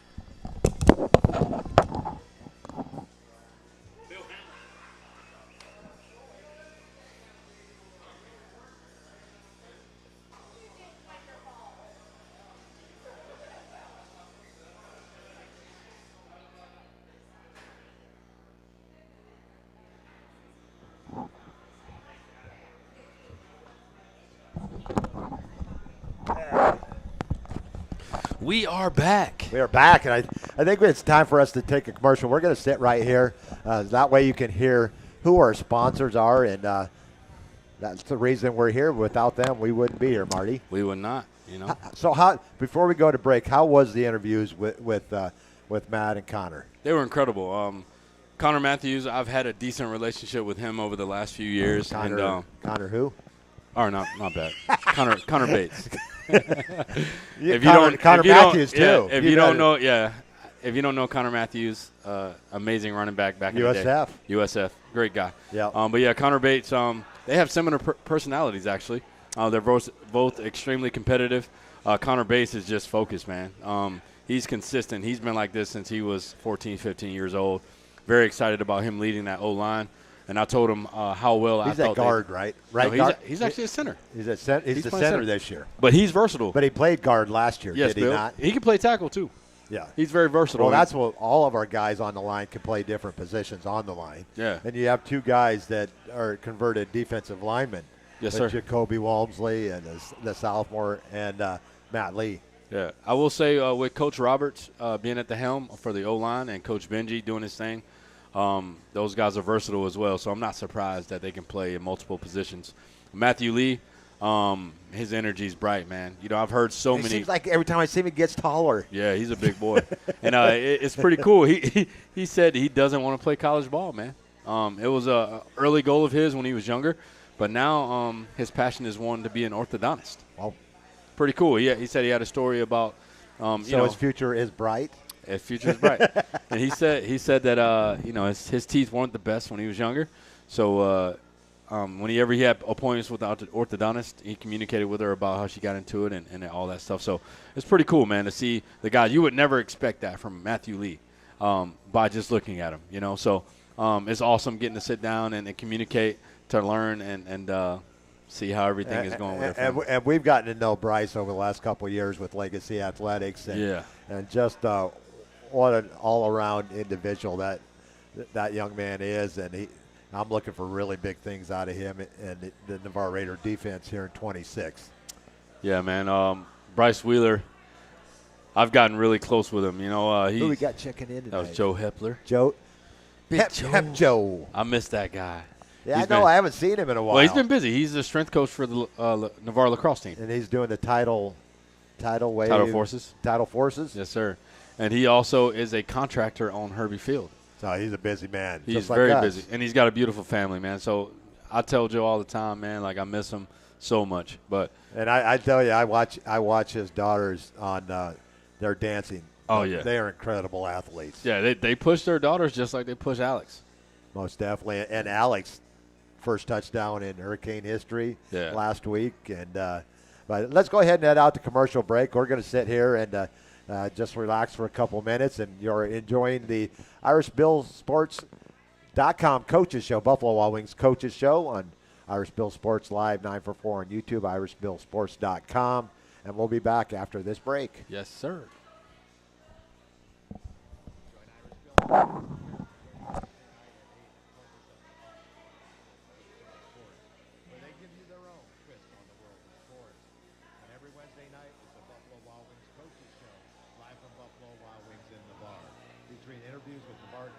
We are back. We are back, and I think it's time for us to take a commercial. We're going to sit right here. That way you can hear who our sponsors are, and that's the reason we're here. Without them, we wouldn't be here, Marty. We would not, you know. So before we go to break, how was the interviews with Matt and Connor? They were incredible. Connor Matthews, I've had a decent relationship with him over the last few years. Connor who? Or not bad. Connor Bates. Connor Matthews too. If you don't know Connor Matthews, amazing running back in the day. USF, great guy. Yeah. But yeah, Connor Bates. They have similar personalities actually. They're both extremely competitive. Connor Bates is just focused, man. He's consistent. He's been like this since he was 14, 15 years old. Very excited about him leading that O-line. And I told him how well I felt. He's at guard, right? Right. No, he's actually a center. He's the center this year. But he's versatile. But he played guard last year, yes, did he Bill. not? He can play tackle too. Yeah. He's very versatile. Well, that's what all of our guys on the line can play different positions on the line. Yeah. And you have two guys that are converted defensive linemen. Yes, sir. Jacoby Walmsley and the sophomore and Matt Lee. Yeah. I will say with Coach Roberts being at the helm for the O-line and Coach Benji doing his thing, those guys are versatile as well, so I'm not surprised that they can play in multiple positions. Matthew Lee, his energy is bright, man. You know, I've heard so many. It seems like every time I see him, he gets taller. Yeah, he's a big boy. And it's pretty cool. He said he doesn't want to play college ball, man. It was an early goal of his when he was younger, but now his passion is wanting to be an orthodontist. Wow. Pretty cool. Yeah, he said he had a story about his future is bright? His future is bright. And he said that his teeth weren't the best when he was younger. So whenever he had appointments with the orthodontist, he communicated with her about how she got into it and all that stuff. So it's pretty cool, man, to see the guy. You would never expect that from Matthew Lee by just looking at him, you know. So it's awesome getting to sit down and communicate, to learn and see how everything is going with it. And we've gotten to know Bryce over the last couple of years with Legacy Athletics. And just what an all-around individual that young man is. And I'm looking for really big things out of him and the Navarre Raider defense here in 26. Yeah, man. Bryce Wheeler, I've gotten really close with him. Who we got checking in tonight? That was Joe Hepler. Hep Joe. I miss that guy. Yeah, I know. I haven't seen him in a while. Well, he's been busy. He's the strength coach for the Navarre lacrosse team. And he's doing the Title Forces. Title Forces? Yes, sir. And he also is a contractor on Herbie Field. So he's a busy man. He's very busy. And he's got a beautiful family, man. So I tell Joe all the time, man, like I miss him so much. And I tell you, I watch his daughters on their dancing. Oh, yeah. They are incredible athletes. Yeah, they push their daughters just like they push Alex. Most definitely. And Alex, first touchdown in Hurricane history last week. And but let's go ahead and head out to commercial break. We're going to sit here and just relax for a couple minutes. And you're enjoying the IrishBillSports.com Coaches Show, Buffalo Wild Wings Coaches Show on Irish Bill Sports Live 944 on YouTube, IrishBillSports.com. And we'll be back after this break. Yes, sir.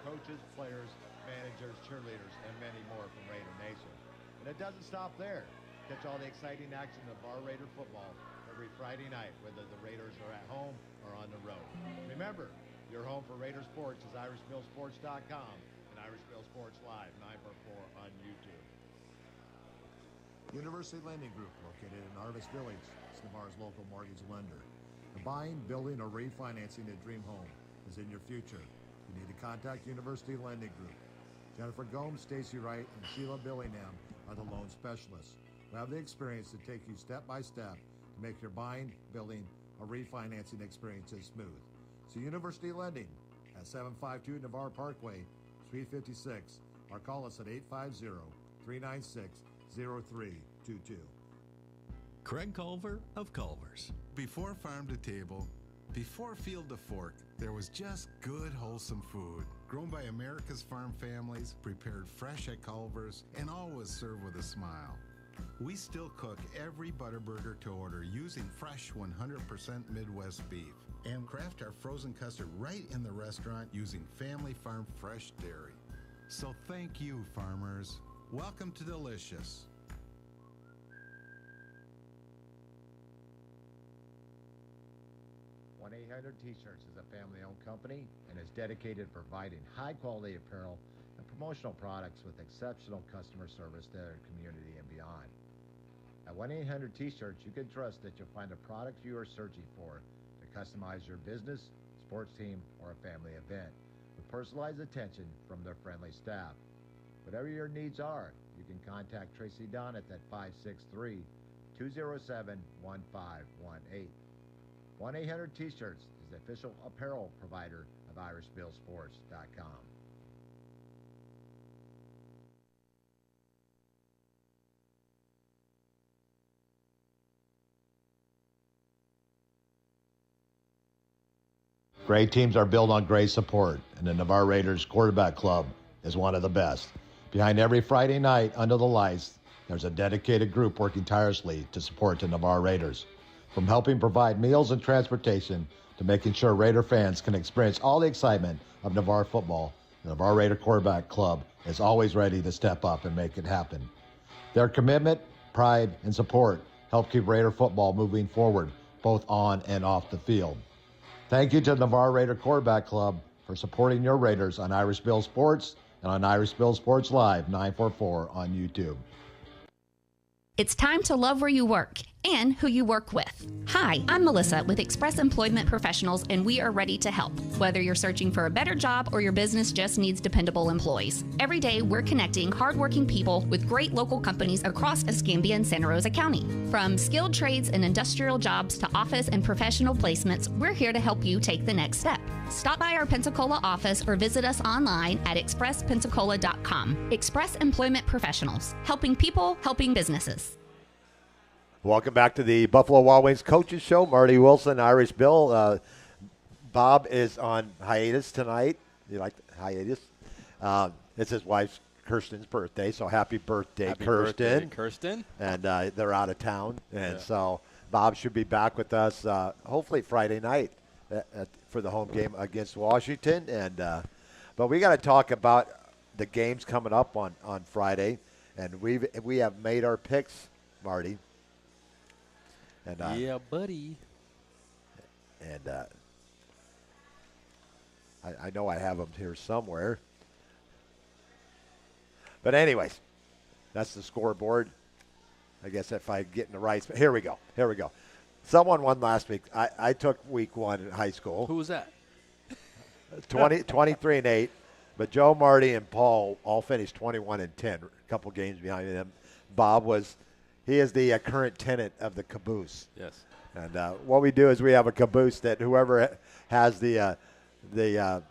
Coaches, players, managers, cheerleaders, and many more from Raider Nation. And it doesn't stop there. Catch all the exciting action of Navarre Raider football every Friday night, whether the Raiders are at home or on the road. Remember, your home for Raider Sports is IrishBillSports.com and Irish Bill Sports Live 944 on YouTube. University Lending Group, located in Arvis Village, is Navarre's local mortgage lender. The buying, building, or refinancing a dream home is in your future. You need to contact University Lending Group. Jennifer Gomes, Stacy Wright, and Sheila Billingham are the loan specialists who have the experience to take you step by step to make your buying, building, or refinancing experiences smooth. So University Lending at 752 Navarre Parkway, Suite 56, or call us at 850-396-0322. Craig Culver of Culver's. Before farm to table, before field to fork, there was just good, wholesome food. Grown by America's farm families, prepared fresh at Culver's, and always served with a smile. We still cook every Butterburger to order using fresh 100% Midwest beef, and craft our frozen custard right in the restaurant using family farm fresh dairy. So thank you, farmers. Welcome to Delicious. 1-800 T-Shirts is a family-owned company and is dedicated to providing high-quality apparel and promotional products with exceptional customer service to their community and beyond. At 1-800 T-Shirts, you can trust that you'll find a product you are searching for to customize your business, sports team, or a family event with personalized attention from their friendly staff. Whatever your needs are, you can contact Tracy Donnet at 563-207-1518. 1-800 T-Shirts is the official apparel provider of IrishBillSports.com. Great teams are built on great support, and the Navarre Raiders Quarterback Club is one of the best. Behind every Friday night under the lights, there's a dedicated group working tirelessly to support the Navarre Raiders. From helping provide meals and transportation to making sure Raider fans can experience all the excitement of Navarre football, the Navarre Raider Quarterback Club is always ready to step up and make it happen. Their commitment, pride, and support help keep Raider football moving forward, both on and off the field. Thank you to the Navarre Raider Quarterback Club for supporting your Raiders on Irish Bill Sports and on Irish Bill Sports Live 944 on YouTube. It's time to love where you work and who you work with. Hi, I'm Melissa with Express Employment Professionals, and we are ready to help. Whether you're searching for a better job or your business just needs dependable employees. Every day, we're connecting hardworking people with great local companies across Escambia and Santa Rosa County. From skilled trades and industrial jobs to office and professional placements, we're here to help you take the next step. Stop by our Pensacola office or visit us online at expresspensacola.com. Express Employment Professionals, helping people, helping businesses. Welcome back to the Buffalo Wild Wings Coaches Show. Marty Wilson, Irish Bill. Bob is on hiatus tonight. You like hiatus? It's his wife's Kirsten's birthday, so happy birthday, Kirsten. Birthday, Kirsten. And they're out of town, and so Bob should be back with us hopefully Friday night for the home game against Washington. And but we got to talk about the games coming up on Friday, and we have made our picks, Marty. And, yeah, buddy. And I know I have them here somewhere. But anyways, that's the scoreboard. I guess if I get in the right spot. Here we go. Someone won last week. I took week 1 in high school. Who was that? 23-8. But Joe, Marty, and Paul all finished 21-10. A couple games behind them. Bob he is the current tenant of the caboose. Yes. And what we do is we have a caboose that whoever has whoever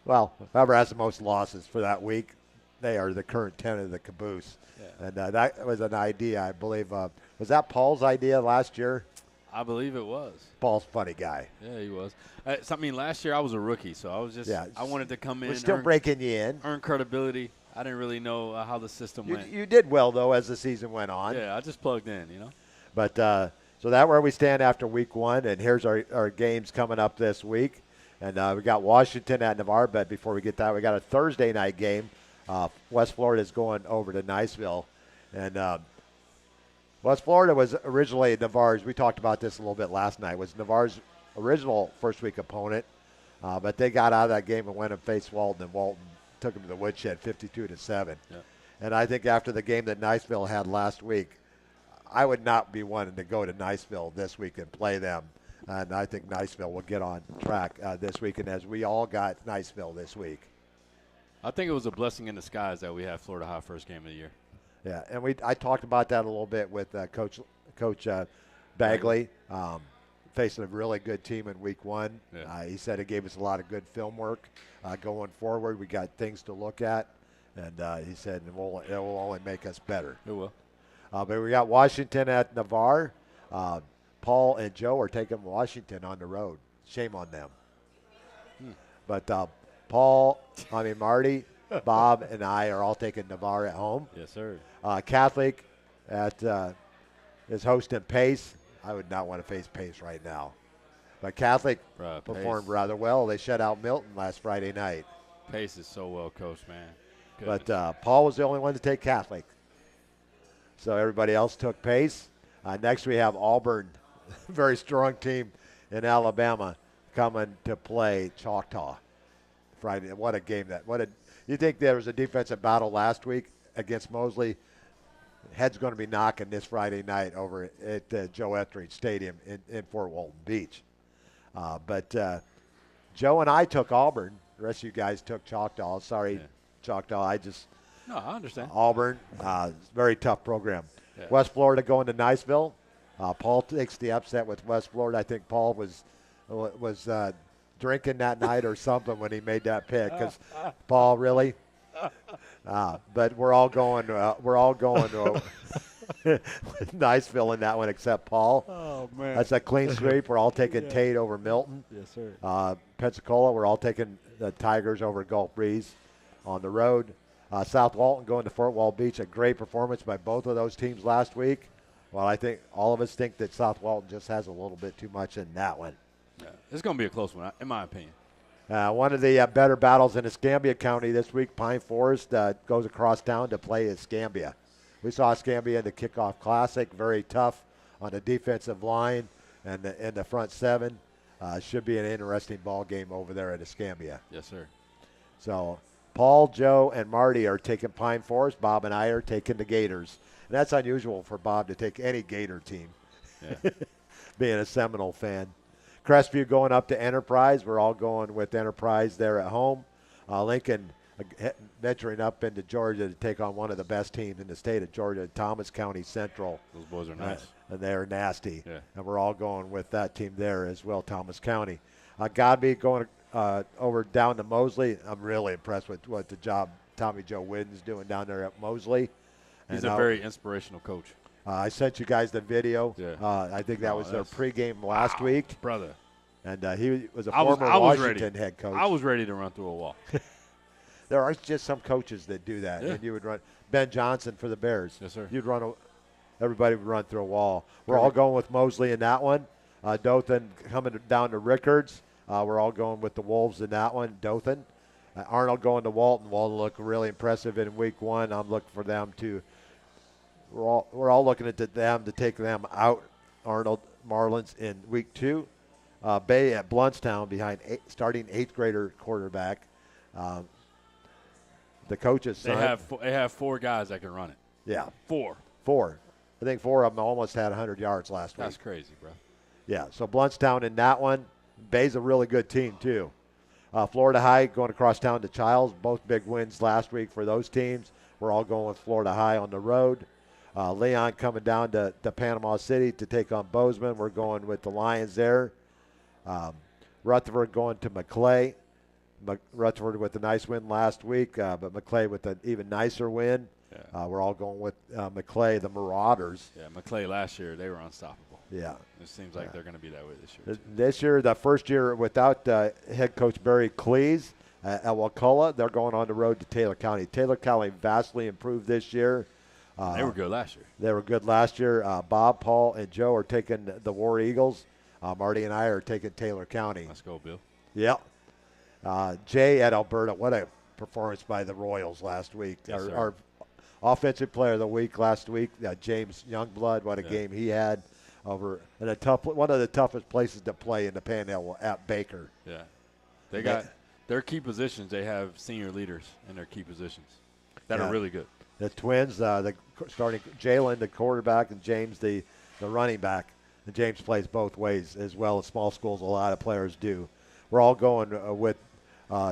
has the most losses for that week, they are the current tenant of the caboose. Yeah. And that was an idea, I believe. Was that Paul's idea last year? I believe it was. Paul's a funny guy. Yeah, he was. Last year I was a rookie, so I was just I wanted to come in. We're still breaking you in. Earn credibility. I didn't really know how the system went. You did well, though, as the season went on. Yeah, I just plugged in, But so that's where we stand after week 1, and here's our games coming up this week. And we got Washington at Navarre, but before we get that, we got a Thursday night game. West Florida is going over to Niceville. And West Florida was originally Navarre's. We talked about this a little bit last night. Was Navarre's original first week opponent, but they got out of that game and went and faced Walton, and Walton took them to the woodshed 52-7. Yeah. And I think after the game that Niceville had last week, I would not be wanting to go to Niceville this week and play them. And I think Niceville will get on track this weekend, as we all got Niceville this week. I think it was a blessing in disguise that we had Florida High first game of the year. Yeah, and I talked about that a little bit with Coach Bagley, facing a really good team in week 1. Yeah. He said it gave us a lot of good film work going forward. We got things to look at, and he said it will only make us better. It will. But we got Washington at Navarre. Paul and Joe are taking Washington on the road. Shame on them. But Marty, Bob, and I are all taking Navarre at home. Yes, sir. Catholic is hosting Pace. I would not want to face Pace right now. But Catholic performed Pace. rather well. They shut out Milton last Friday night. Pace is so well coached, man. Goodness. But Paul was the only one to take Catholic. So everybody else took Pace. Next we have Auburn, very strong team in Alabama, coming to play Choctaw Friday. What a game you think there was a defensive battle last week against Mosley? Head's going to be knocking this Friday night over at Joe Etheridge Stadium in Fort Walton Beach. But Joe and I took Auburn. The rest of you guys took Choctaw. Sorry, Choctaw. No, I understand. Auburn, very tough program. Yeah. West Florida going to Niceville. Paul takes the upset with West Florida. I think Paul was drinking that night or something when he made that pick. Because Paul, really? But we're all going to Niceville in that one, except Paul. Oh man, that's a clean sweep. We're all taking Tate over Milton. Yes, sir. Pensacola, we're all taking the Tigers over Gulf Breeze on the road. South Walton going to Fort Walton Beach. A great performance by both of those teams last week. Well, I think all of us think that South Walton just has a little bit too much in that one. Yeah, it's going to be a close one, in my opinion. One of the better battles in Escambia County this week, Pine Forest goes across town to play Escambia. We saw Escambia in the kickoff classic, very tough on the defensive line and in the front seven. Should be an interesting ball game over there at Escambia. Yes, sir. So Paul, Joe, and Marty are taking Pine Forest. Bob and I are taking the Gators. And that's unusual for Bob to take any Gator team, being a Seminole fan. Crestview going up to Enterprise. We're all going with Enterprise there at home. Lincoln venturing up into Georgia to take on one of the best teams in the state of Georgia, Thomas County Central. Those boys are nice. And they're nasty. Yeah. And we're all going with that team there as well, Thomas County. Godby going over down to Mosley. I'm really impressed with what the job Tommy Joe Whidden's doing down there at Mosley. He's And, a very inspirational coach. I sent you guys the video. Yeah. I think that was their pregame last week. Brother. And he was a former Washington head coach. I was ready to run through a wall. There are just some coaches that do that. Yeah. And you would run. Ben Johnson for the Bears. Yes, sir. You'd run. Everybody would run through a wall. We're all going with Mosley in that one. Dothan coming down to Rickards. We're all going with the Wolves in that one. Dothan. Arnold going to Walton. Walton looked really impressive in week 1. I'm looking for them to. We're all looking at them to take them out. Arnold Marlins in week 2. Bay at Bluntstown behind starting 8th grader quarterback. The coaches. They have 4 guys that can run it. Yeah. 4. I think 4 of them almost had 100 yards last week. That's crazy, bro. Yeah. So Bluntstown in that one. Bay's a really good team too. Florida High going across town to Childs. Both big wins last week for those teams. We're all going with Florida High on the road. Leon coming down to Panama City to take on Bozeman. We're going with the Lions there. Rutherford going to McClay. Rutherford with a nice win last week, but McClay with an even nicer win. Yeah. We're all going with McClay, the Marauders. Yeah, McClay last year, they were unstoppable. Yeah. It seems like they're going to be that way this year. This year, the first year without head coach Barry Cleese at Wakulla, they're going on the road to Taylor County. Taylor County vastly improved this year. They were good last year. They were good last year. Bob, Paul, and Joe are taking the War Eagles. Marty and I are taking Taylor County. Let's go, Bill. Yep. Jay at Alberta, what a performance by the Royals last week. Yes, Our offensive player of the week last week, James Youngblood, what a game he had over in one of the toughest places to play in the Panhandle at Baker. Yeah. They got their key positions. They have senior leaders in their key positions that are really good. The Twins, the starting Jalen, the quarterback, and James, the running back. And James plays both ways as well as small schools. A lot of players do. We're all going with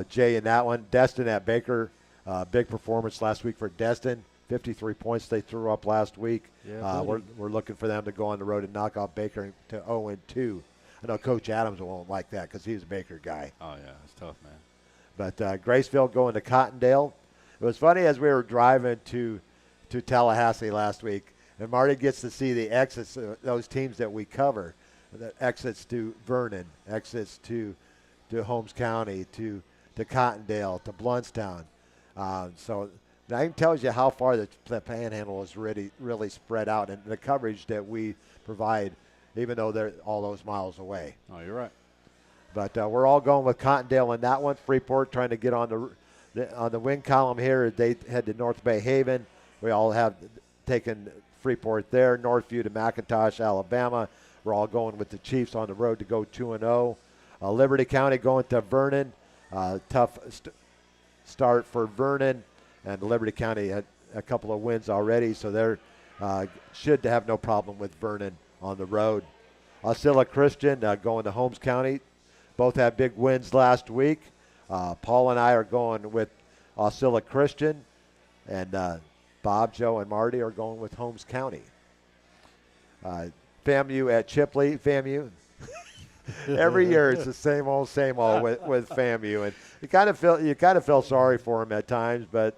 Jay in that one. Destin at Baker, big performance last week for Destin. 53 points they threw up last week. Yeah, we're looking for them to go on the road and knock off Baker to 0-2. I know Coach Adams won't like that because he's a Baker guy. Oh, yeah, it's tough, man. But Graceville going to Cottondale. It was funny as we were driving to Tallahassee last week, and Marty gets to see the exits, those teams that we cover, the exits to Vernon, exits to Holmes County, to Cottondale, to Bluntstown. So that tells you how far the Panhandle is really spread out, and the coverage that we provide, even though they're all those miles away. Oh, you're right. But we're all going with Cottondale in that one. Freeport trying to get on the win column here. They head to North Bay Haven. We all have taken Freeport there. Northview to McIntosh, Alabama. We're all going with the Chiefs on the road to go 2-0. Liberty County going to Vernon. Tough start for Vernon. And Liberty County had a couple of wins already, so they should have no problem with Vernon on the road. Osceola Christian going to Holmes County. Both had big wins last week. Paul and I are going with Osceola Christian, and Bob, Joe, and Marty are going with Holmes County. FAMU at Chipley. FAMU. Every year it's the same old with FAMU, and you kind of feel sorry for them at times, but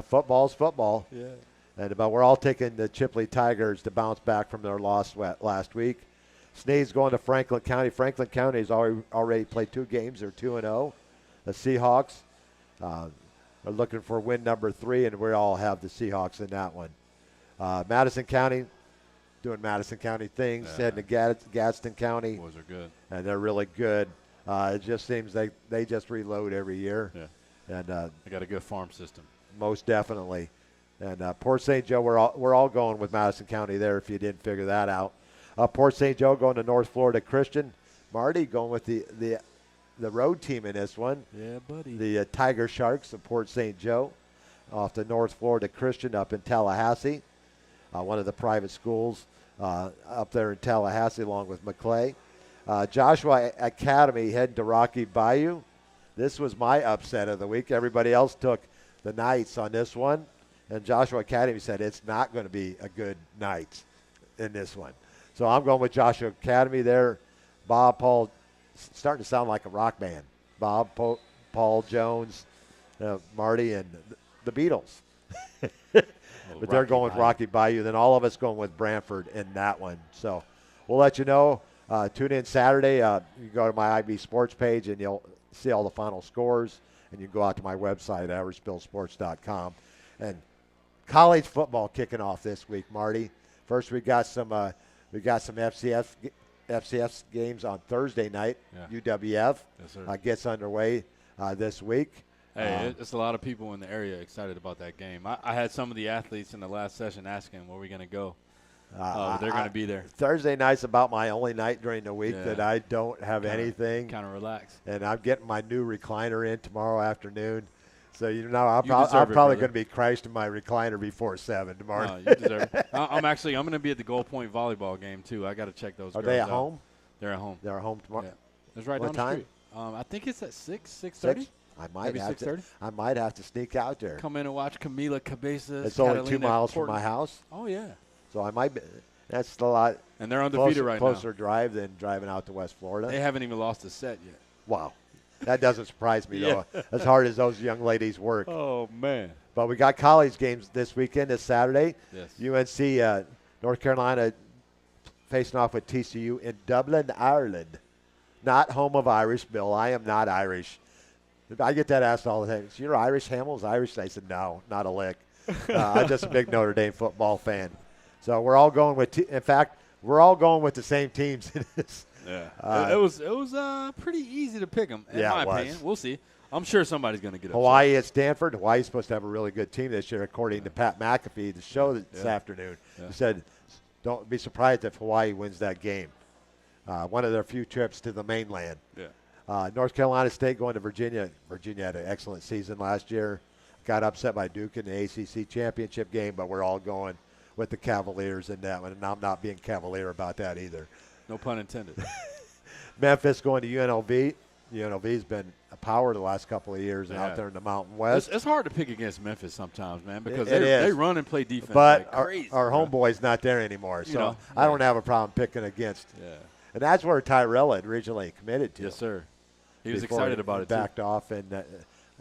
football's football. Yeah. But we're all taking the Chipley Tigers to bounce back from their loss last week. Sneed's going to Franklin County. Franklin County has already played 2 games. They're 2-0. The Seahawks are looking for win number 3, and we all have the Seahawks in that one. Madison County doing Madison County things. Heading to Gadsden County. Boys are good. And they're really good. It just seems they just reload every year. Yeah. And they got a good farm system. Most definitely. And Port St. Joe, we're all going with Madison County there if you didn't figure that out. Port St. Joe going to North Florida Christian. Marty going with the road team in this one. Yeah, buddy. The Tiger Sharks of Port St. Joe off to North Florida Christian up in Tallahassee, one of the private schools up there in Tallahassee along with McClay. Joshua Academy heading to Rocky Bayou. This was my upset of the week. Everybody else took the Knights on this one, and Joshua Academy said it's not going to be a good night in this one. So I'm going with Joshua Academy there. Bob, Paul, starting to sound like a rock band. Bob, Paul Jones, Marty, and the Beatles. But they're going with Rocky Bayou. Then all of us going with Brantford in that one. So we'll let you know. Tune in Saturday. You can go to my IB Sports page, and you'll see all the final scores. And you can go out to my website, averagespillsports.com. And college football kicking off this week, Marty. First, we got some FCS games on Thursday night. Yeah. UWF Yes, sir. Gets underway this week. Hey, it's a lot of people in the area excited about that game. I had some of the athletes in the last session asking where we're going to go. They're going to be there. Thursday night's about my only night during the week that I don't have anything. Kind of relax. And I'm getting my new recliner in tomorrow afternoon. So, I'm probably going to be crashed in my recliner before 7 tomorrow. No, you deserve it. I'm going to be at the Gold Point volleyball game, too. I got to check those Are girls they at out. home? They're at home. They're at home tomorrow? Yeah. It's right What down time? the street. I think it's at 6:30. I might Maybe have 6:30. I might have to sneak out there. Come in and watch Camila Cabezas. It's only Catalina 2 miles from Porter. my house. Oh, yeah. So I might be. That's a lot. And they're undefeated right now. Closer drive than driving out to West Florida. They haven't even lost a set yet. Wow. That doesn't surprise me, though, as hard as those young ladies work. Oh, man. But we got college games this weekend, this Saturday. Yes. UNC, North Carolina, facing off with TCU in Dublin, Ireland. Not home of Irish, Bill. I am not Irish. I get that asked all the time. So you're Irish? Hamill's Irish? And I said, no, not a lick. I'm just a big Notre Dame football fan. So we're all going with in fact, we're all going with the same teams in this. Yeah. It was pretty easy to pick them, in my opinion. We'll see. I'm sure somebody's going to get upset. Hawaii at Stanford. Hawaii's supposed to have a really good team this year, according to Pat McAfee, the show this afternoon. Yeah. He said, don't be surprised if Hawaii wins that game. One of their few trips to the mainland. Yeah. North Carolina State going to Virginia. Virginia had an excellent season last year. Got upset by Duke in the ACC championship game, but we're all going with the Cavaliers in that one, and I'm not being cavalier about that either. No pun intended. Memphis going to UNLV. UNLV's been a power the last couple of years out there in the Mountain West. It's hard to pick against Memphis sometimes, man, because it they run and play defense. But like crazy, our homeboy's not there anymore, so I don't have a problem picking against. Yeah. And that's where Tyrell had originally committed to. Yes, sir. He was excited about it, too. Backed off, and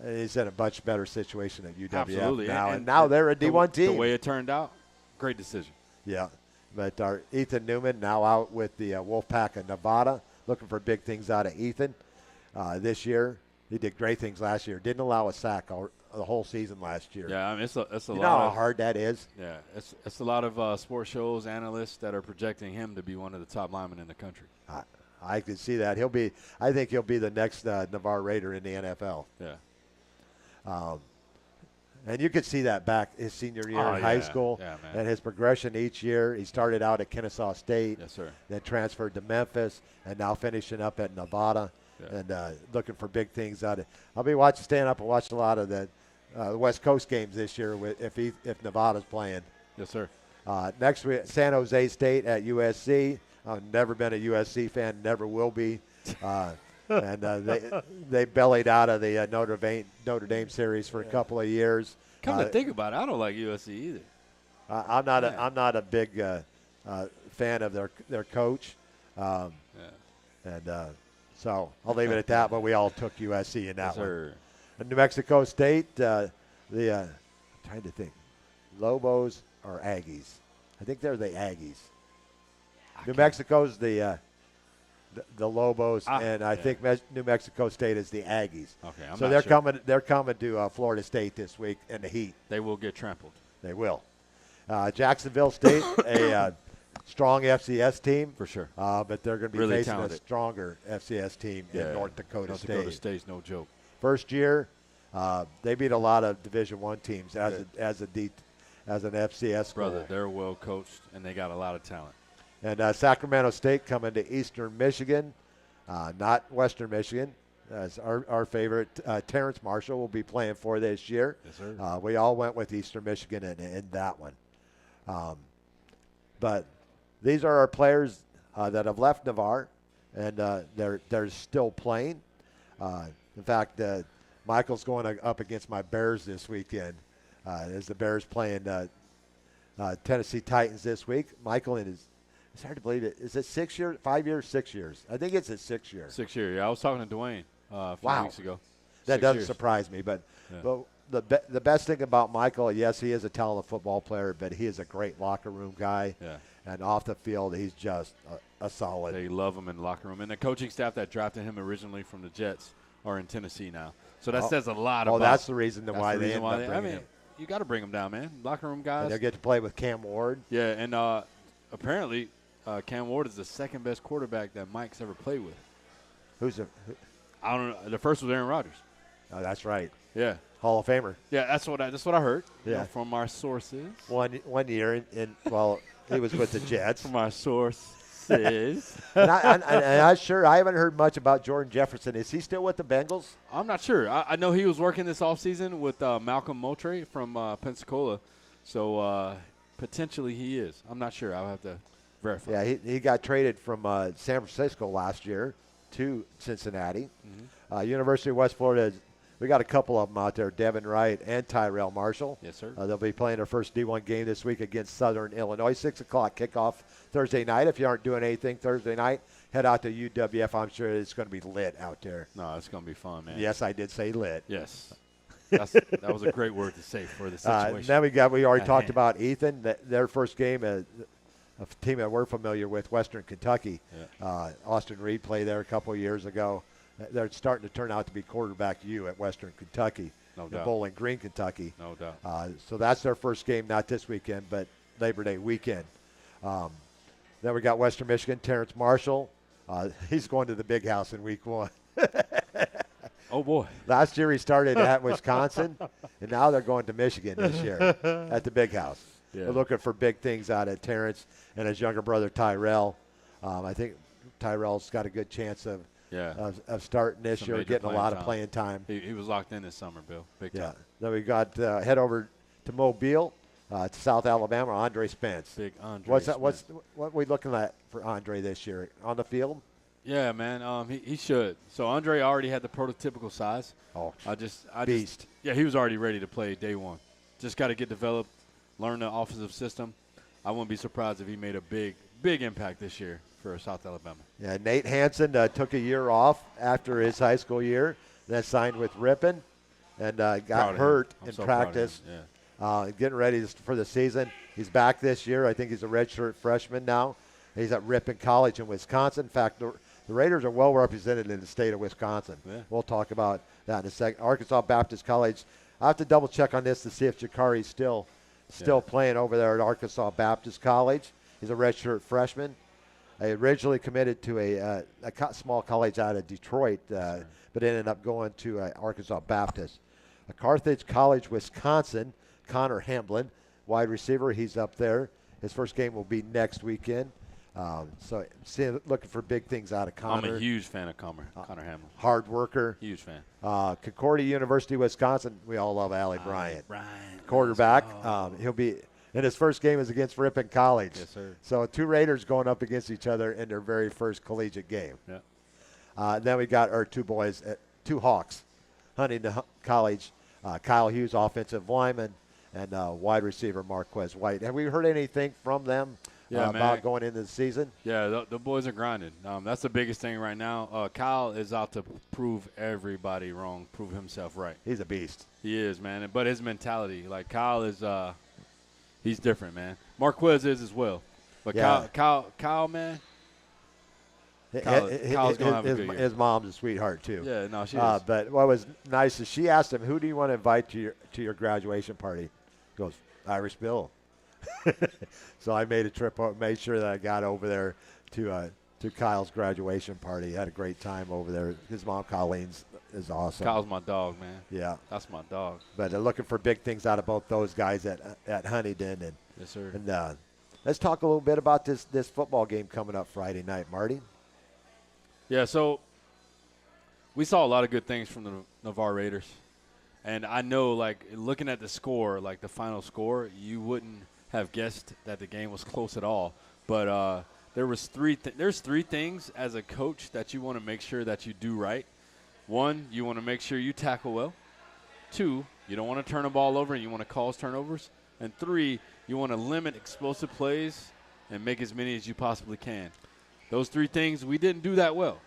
he's in a much better situation at UWF Absolutely. now. And now they're a D1 team. The way it turned out, great decision. Yeah. But our Ethan Newman now out with the Wolfpack of Nevada, looking for big things out of Ethan this year. He did great things last year. Didn't allow a sack the whole season last year. Yeah, I mean, it's a you lot. know how hard that is? Yeah, it's a lot of sports shows, analysts that are projecting him to be one of the top linemen in the country. I can see that. I think he'll be the next Navarre Raider in the NFL. Yeah. And you could see that back his senior year in high school and his progression each year. He started out at Kennesaw State. Yes, sir. Then transferred to Memphis and now finishing up at Nevada and looking for big things out of it. I'll be staying up and watching a lot of the West Coast games this year if Nevada's playing. Yes, sir. Next, we San Jose State at USC. I've never been a USC fan, never will be. And they bellied out of the Notre Dame series for a couple of years. Come to think about it, I don't like USC either. I'm not a big fan of their coach. So I'll leave it at that. But we all took USC in that one. And New Mexico State, I'm trying to think, Lobos or Aggies? I think they're the Aggies. New Mexico's the Lobos, and I think New Mexico State is the Aggies. Okay, so they're coming to Florida State this week in the heat. They will get trampled. They will. Jacksonville State, a strong FCS team for sure, but they're going to be really facing talented. a stronger FCS team in North Dakota State. North Dakota State's no joke. First year, they beat a lot of Division I teams as an FCS school. Brother, they're well coached and they got a lot of talent. And Sacramento State coming to Eastern Michigan, not Western Michigan. As our favorite, Terrence Marshall, will be playing for this year. Yes, sir. We all went with Eastern Michigan in that one. But these are our players that have left Navarre, and they're still playing. In fact, Michael's going up against my Bears this weekend as the Bears playing Tennessee Titans this week. Michael and It's hard to believe it. Is it 6 years, 5 years, 6 years? I think it's a 6 year. 6 year. Yeah, I was talking to Dwayne a few weeks ago. That 6 doesn't years. surprise me. But Yeah. the best thing about Michael, yes, he is a talented football player, but he is a great locker room guy. Yeah. And off the field, he's just a solid. They love him in the locker room. And the coaching staff that drafted him originally from the Jets are in Tennessee now. So that says a lot about. Oh, that's the reason why they end up I bringing mean, him. you got to bring him down, man. Locker room guys. And they'll get to play with Cam Ward. Yeah, and apparently Cam Ward is the second best quarterback that Mike's ever played with. I don't know. The first was Aaron Rodgers. Oh, that's right. Yeah. Hall of Famer. Yeah, that's what I heard. Yeah. You know, from our sources. One year well, he was with the Jets. From our sources. and I'm sure I haven't heard much about Jordan Jefferson. Is he still with the Bengals? I'm not sure. I know he was working this offseason with Malcolm Moultrie from Pensacola. So potentially he is. I'm not sure. I'll have to verify. Yeah, he got traded from San Francisco last year to Cincinnati. Mm-hmm. University of West Florida, we got a couple of them out there, Devin Wright and Tyrell Marshall. Yes, sir. They'll be playing their first D1 game this week against Southern Illinois, 6 o'clock kickoff Thursday night. If you aren't doing anything Thursday night, head out to UWF. I'm sure it's going to be lit out there. No, it's going to be fun, man. Yes, I did say lit. Yes. That was a great word to say for the situation. Then we already talked about Ethan. Their first game, a team that we're familiar with, Western Kentucky. Yeah. Austin Reed played there a couple of years ago. They're starting to turn out to be quarterback U at Western Kentucky. No doubt. Bowling Green, Kentucky. No doubt. So that's their first game, not this weekend, but Labor Day weekend. Then we got Western Michigan, Terrence Marshall. He's going to the big house in week 1. Oh, boy. Last year he started at Wisconsin, and now they're going to Michigan this year at the big house. Yeah. They're looking for big things out of Terrence and his younger brother Tyrell. I think Tyrell's got a good chance of starting this year, getting a lot of playing time. He was locked in this summer, Bill. Big time. Then we got head over to Mobile, to South Alabama, Andre Spence. Big Andre Spence. What are we looking at for Andre this year? On the field? Yeah, man. He should. So Andre already had the prototypical size. Oh, beast. He was already ready to play day one. Just got to get developed, learn the offensive system. I wouldn't be surprised if he made a big impact this year for South Alabama. Yeah, Nate Hansen took a year off after his high school year, then signed with Ripon, and got hurt in practice. Getting ready for the season. He's back this year. I think he's a redshirt freshman now. He's at Ripon College in Wisconsin. In fact, the Raiders are well represented in the state of Wisconsin. Yeah. We'll talk about that in a second. Arkansas Baptist College. I have to double check on this to see if Jakari's still playing over there at Arkansas Baptist College. He's a redshirt freshman. I originally committed to a small college out of Detroit, but ended up going to Arkansas Baptist. Carthage College, Wisconsin. Connor Hamblin, wide receiver. He's up there. His first game will be next weekend. Looking for big things out of Connor. I'm a huge fan of Connor Hamlin. Hard worker. Huge fan. Concordia University, Wisconsin. We all love Allie Bryant. Quarterback. He'll be in his first game is against Ripon College. Yes, sir. So 2 Raiders going up against each other in their very first collegiate game. Yeah. Then we got our 2 Hawks. Huntington College. Kyle Hughes, offensive lineman, and wide receiver Marquez White. Have we heard anything from them? About going into the season? Yeah, the boys are grinding. That's the biggest thing right now. Kyle is out to prove everybody wrong, prove himself right. He's a beast. He is, man. But his mentality, like Kyle is, he's different, man. Marquez is as well. But Kyle, man. Kyle's gonna have a good year. His mom's a sweetheart too. Yeah, no, she is. But what was nice is she asked him, "Who do you want to invite to your graduation party?" He goes, "Irish Bill." So I made a trip, made sure that I got over there to Kyle's graduation party. Had a great time over there. His mom, Colleen, is awesome. Kyle's my dog, man. Yeah. That's my dog. But they're looking for big things out of both those guys at Huntington. And, yes, sir. And let's talk a little bit about this football game coming up Friday night, Marty. Yeah, so we saw a lot of good things from the Navarre Raiders. And I know, like, looking at the score, like the final score, you wouldn't have guessed that the game was close at all. But there's 3 things as a coach that you want to make sure that you do right. 1, you want to make sure you tackle well. 2, you don't want to turn the ball over and you want to cause turnovers. And 3, you want to limit explosive plays and make as many as you possibly can. Those 3 things, we didn't do that well.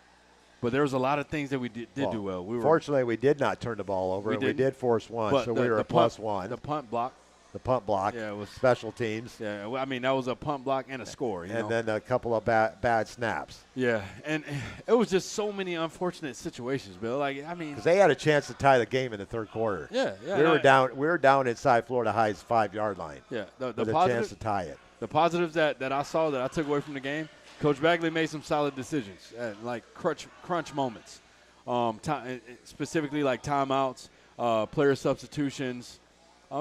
But there was a lot of things that we did do well. Fortunately, we did not turn the ball over. We did force one, so we were a +1. The punt block. The punt block. Yeah, it was special teams. Yeah, I mean, that was a punt block and a score. You know? Then a couple of bad snaps. Yeah, and it was just so many unfortunate situations, Bill. Like, I mean, because they had a chance to tie the game in the third quarter. Yeah. We were down inside Florida High's 5-yard line. Yeah, with a chance to tie it. The positives that I saw that I took away from the game, Coach Bagley made some solid decisions, like crunch moments, specifically like timeouts, player substitutions,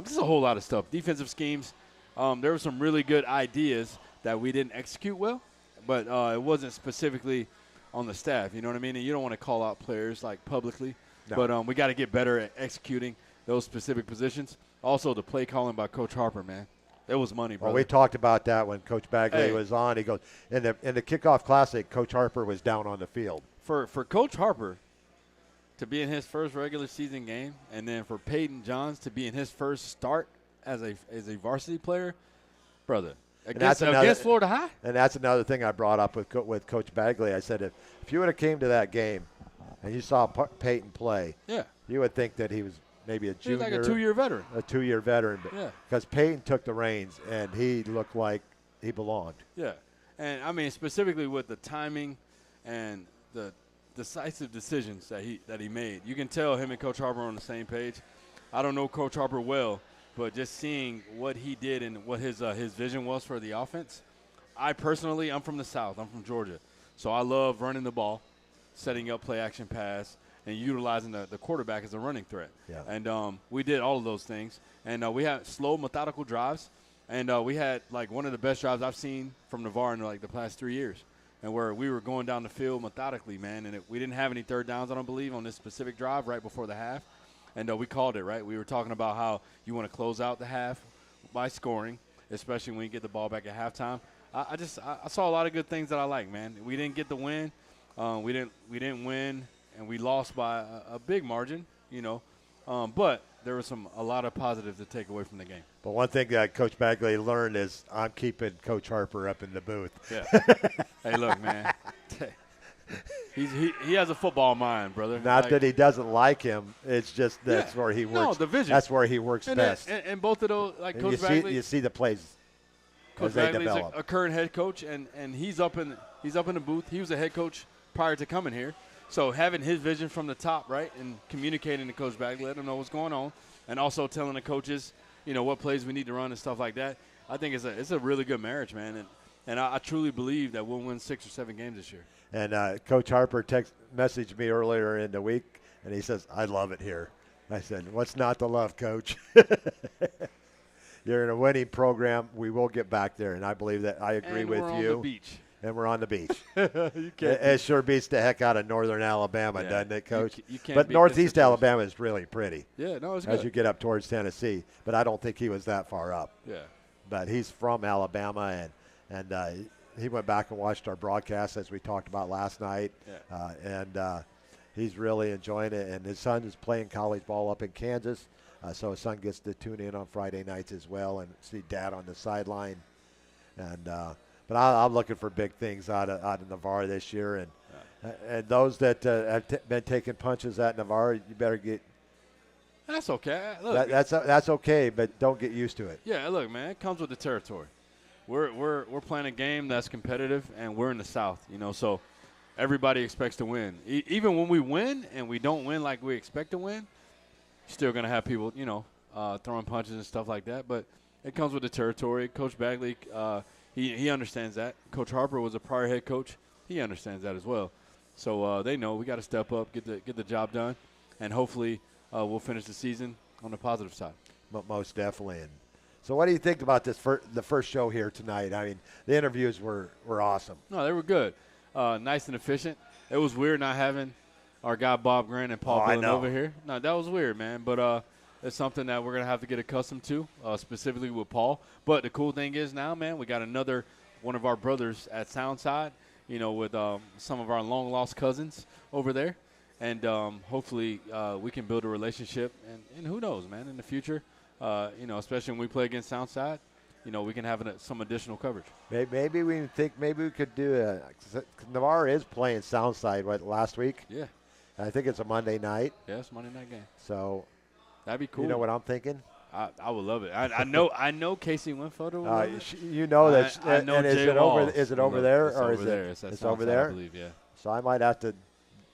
just a whole lot of stuff. Defensive schemes. There were some really good ideas that we didn't execute well, but it wasn't specifically on the staff. You know what I mean? And you don't want to call out players like publicly, but we got to get better at executing those specific positions. Also, the play calling by Coach Harper, man. It was money, brother. Well, we talked about that when Coach Bagley was on. He goes, in the kickoff classic, Coach Harper was down on the field. For Coach Harper to be in his first regular season game, and then for Peyton Johns to be in his first start as a varsity player, brother, against Florida High. And that's another thing I brought up with Coach Bagley. I said, if you would have came to that game and you saw Peyton play, you would think that he was maybe a junior. He was like a 2-year veteran. A 2-year veteran. Because Peyton took the reins, and he looked like he belonged. Yeah. And, I mean, specifically with the timing and the decisive decisions that he made. You can tell him and Coach Harper are on the same page. I don't know Coach Harper well, but just seeing what he did and what his vision was for the offense, I'm from the South. I'm from Georgia. So I love running the ball, setting up play-action pass, and utilizing the quarterback as a running threat. Yeah. And we did all of those things. And we had slow, methodical drives. And we had, like, one of the best drives I've seen from Navarre in, like, the past 3 years. And where we were going down the field methodically, man. And we didn't have any third downs, I don't believe, on this specific drive right before the half. And we called it, right? We were talking about how you want to close out the half by scoring, especially when you get the ball back at halftime. I saw a lot of good things that I like, man. We didn't get the win. We didn't win. And we lost by a big margin, you know. But there was a lot of positives to take away from the game. But one thing that Coach Bagley learned is I'm keeping Coach Harper up in the booth. Yeah. Hey, look, man. He has a football mind, brother. Not that he doesn't like him. It's just that's where he works. No, the vision. That's where he works best. And both of those, like and Coach Bagley. You see the plays Coach as they Bagley's develop. a current head coach, and he's up in the booth. He was a head coach prior to coming here. So having his vision from the top, right, and communicating to Coach Bagley, letting him know what's going on, and also telling the coaches, you know, what plays we need to run and stuff like that, I think it's a really good marriage, man. And I truly believe that we'll win 6 or 7 games this year. And Coach Harper messaged me earlier in the week, and he says, I love it here. I said, what's not to love, Coach? You're in a winning program. We will get back there, and I believe that. I agree with you. And we're on the beach. And we're on the beach. You can't it sure beats the heck out of northern Alabama, doesn't it, Coach? You can't but beat northeast Alabama is really pretty. Yeah, no, it's as good. you get up towards Tennessee. But I don't think he was that far up. Yeah. But he's from Alabama, and he went back and watched our broadcast as we talked about last night. Yeah. And he's really enjoying it. And his son is playing college ball up in Kansas. So his son gets to tune in on Friday nights as well and see Dad on the sideline. And but I'm looking for big things out of Navarre this year. And those that have been taking punches at Navarre, you better get. That's okay. Look, that's okay, but don't get used to it. Yeah, look, man, it comes with the territory. We're playing a game that's competitive, and we're in the South, you know, so everybody expects to win. Even when we win and we don't win like we expect to win, still going to have people, you know, throwing punches and stuff like that. But it comes with the territory. Coach Bagley, he understands that. Coach Harper was a prior head coach. He understands that as well. So they know we got to step up, get the job done, and hopefully we'll finish the season on the positive side. But most definitely. And so what do you think about this the first show here tonight? I mean, the interviews were awesome. No, they were good. Nice and efficient. It was weird not having our guy Bob Grant and Paul Villanova here. No, that was weird, man. But it's something that we're going to have to get accustomed to, specifically with Paul. But the cool thing is now, man, we got another one of our brothers at Soundside, you know, with some of our long-lost cousins over there. And hopefully we can build a relationship. And who knows, man, in the future, you know, especially when we play against Soundside, we can have some additional coverage. Maybe we could do Navarre is playing Soundside last week. Yeah. I think it's a Monday night. Yeah, it's a Monday night game. So that'd be cool. You know what I'm thinking? I would love it. I know Casey Winfelder will love it. You know that. I know and Jay Walls. is it over there it's or over is there. it? It's over there. I believe. Yeah. So I might have to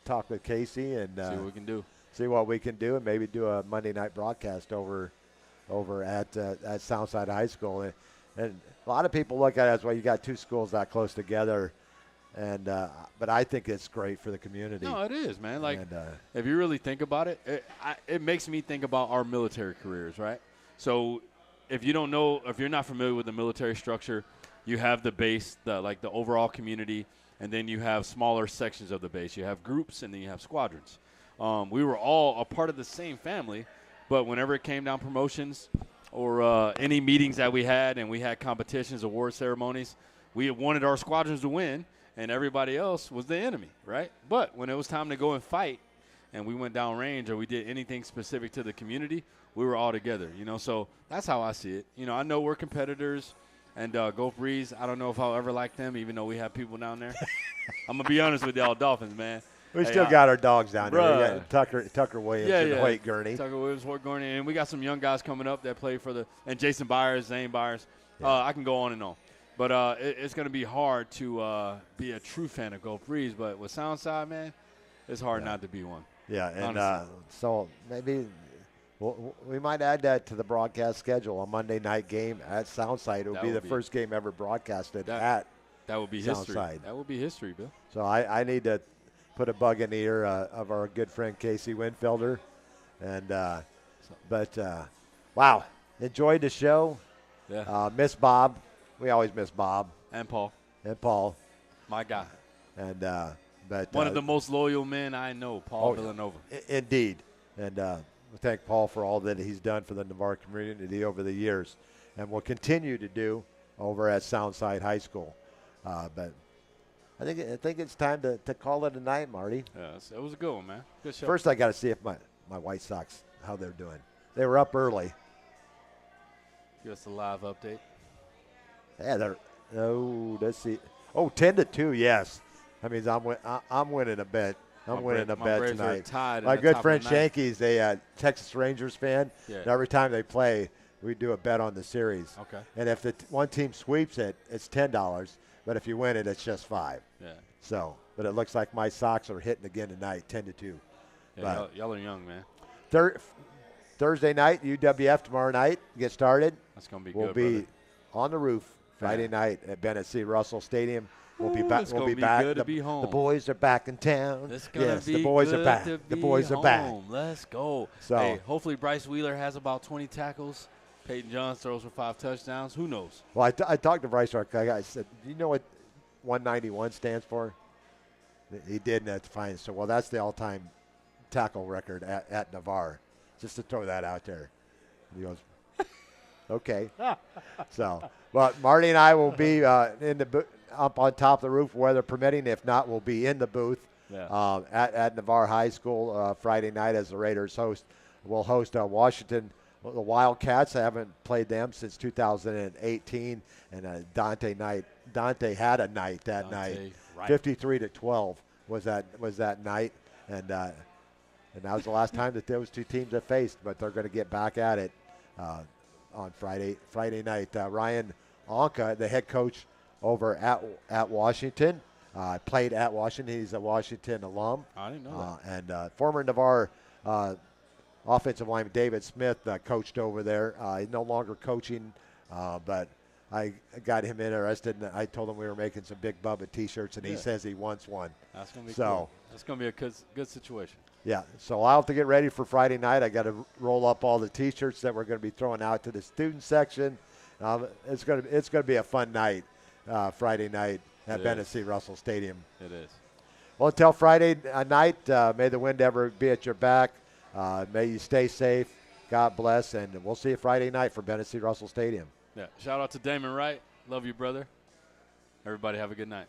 talk with Casey and see what we can do. See what we can do, and maybe do a Monday night broadcast over at Southside High School. And a lot of people look at it as, well, you got two schools that close together, and but I think it's great for the community. No, it is, man. Like, if you really think about it, it makes me think about our military careers, right? So if you're not familiar with the military structure, you have the base, the overall community, and then you have smaller sections of the base. You have groups, and then you have squadrons. We were all a part of the same family, but whenever it came down promotions or any meetings that we had, and we had competitions, award ceremonies, we wanted our squadrons to win, and everybody else was the enemy, right? But when it was time to go and fight, and we went down range or we did anything specific to the community, we were all together, So that's how I see it. I know we're competitors, and Gulf Breeze, I don't know if I'll ever like them, even though we have people down there. I'm going to be honest with y'all Dolphins, man. We still got our dogs down there. We got Tucker Williams and Hoyt Gurney. Tucker Williams, Hoyt Gurney, and we got some young guys coming up that play and Jason Byers, Zane Byers. Yeah. I can go on and on. But it's going to be hard to be a true fan of Gulf Breeze. But with Soundside, man, it's hard not to be one. Yeah, and so maybe we might add that to the broadcast schedule. A Monday night game at Soundside. It will be the first game ever broadcasted at That would be history. That would be history, Bill. So I need to put a bug in the ear of our good friend Casey Winfelder. And wow, enjoyed the show. Yeah. Miss Bob. We always miss Bob. And Paul. My guy. And but one of the most loyal men I know, Paul Villanova. Indeed. And we thank Paul for all that he's done for the Navarre community over the years, and will continue to do over at Soundside High School. But I think it's time to call it a night, Marty. Yes, it was a good one, man. Good show. First, I got to see if my White Sox, how they're doing. They were up early. Give us a live update. Yeah, let's see. 10-2, yes. That means I'm winning a bet. I'm winning a bet tonight. My good friend Shanky's a Texas Rangers fan. Yeah. And every time they play, we do a bet on the series. Okay. And if the one team sweeps it, it's $10. But if you win it, it's just $5. Yeah. So, but it looks like my Sox are hitting again tonight, 10-2. Yeah, y'all are young, man. Thursday night, UWF tomorrow night. Get started. That's gonna be we'll good. We'll be brother. on the roof Friday night at Bennett C. Russell Stadium. We'll be back. We'll be back. Good to be home. The boys are back in town. Yes, the boys are back. The boys are back. Let's go. So, hey, hopefully Bryce Wheeler has about 20 tackles. Peyton Johns throws for 5 touchdowns. Who knows? Well, I talked to Bryce. I said, "Do you know what 191 stands for?" He did, and that's fine. So, well, that's the all-time tackle record at Navarre. Just to throw that out there. And he goes, "Okay." So, well, Marty and I will be in the up on top of the roof, weather permitting. If not, we'll be in the booth at Navarre High School Friday night as the Raiders host. We'll host Washington. The Wildcats. I haven't played them since 2018, and Dante had a night that night. Right. 53-12 was that night, and that was the last time that those two teams have faced. But they're going to get back at it on Friday night. Ryan Anka, the head coach over at Washington, played at Washington. He's a Washington alum. I didn't know that. And former Navarre offensive lineman David Smith coached over there. He's no longer coaching, but I got him interested, and I told him we were making some Big Bubba T-shirts, and he says he wants one. That's going to be cool. That's going to be a good situation. Yeah, so I'll have to get ready for Friday night. I got to roll up all the T-shirts that we're going to be throwing out to the student section. It's going to be a fun night, Friday night at Bennett C. Russell Stadium. It is. Well, until Friday night, may the wind ever be at your back. May you stay safe. God bless, and we'll see you Friday night for Bennett C. Russell Stadium. Yeah. Shout out to Damon Wright. Love you, brother. Everybody have a good night.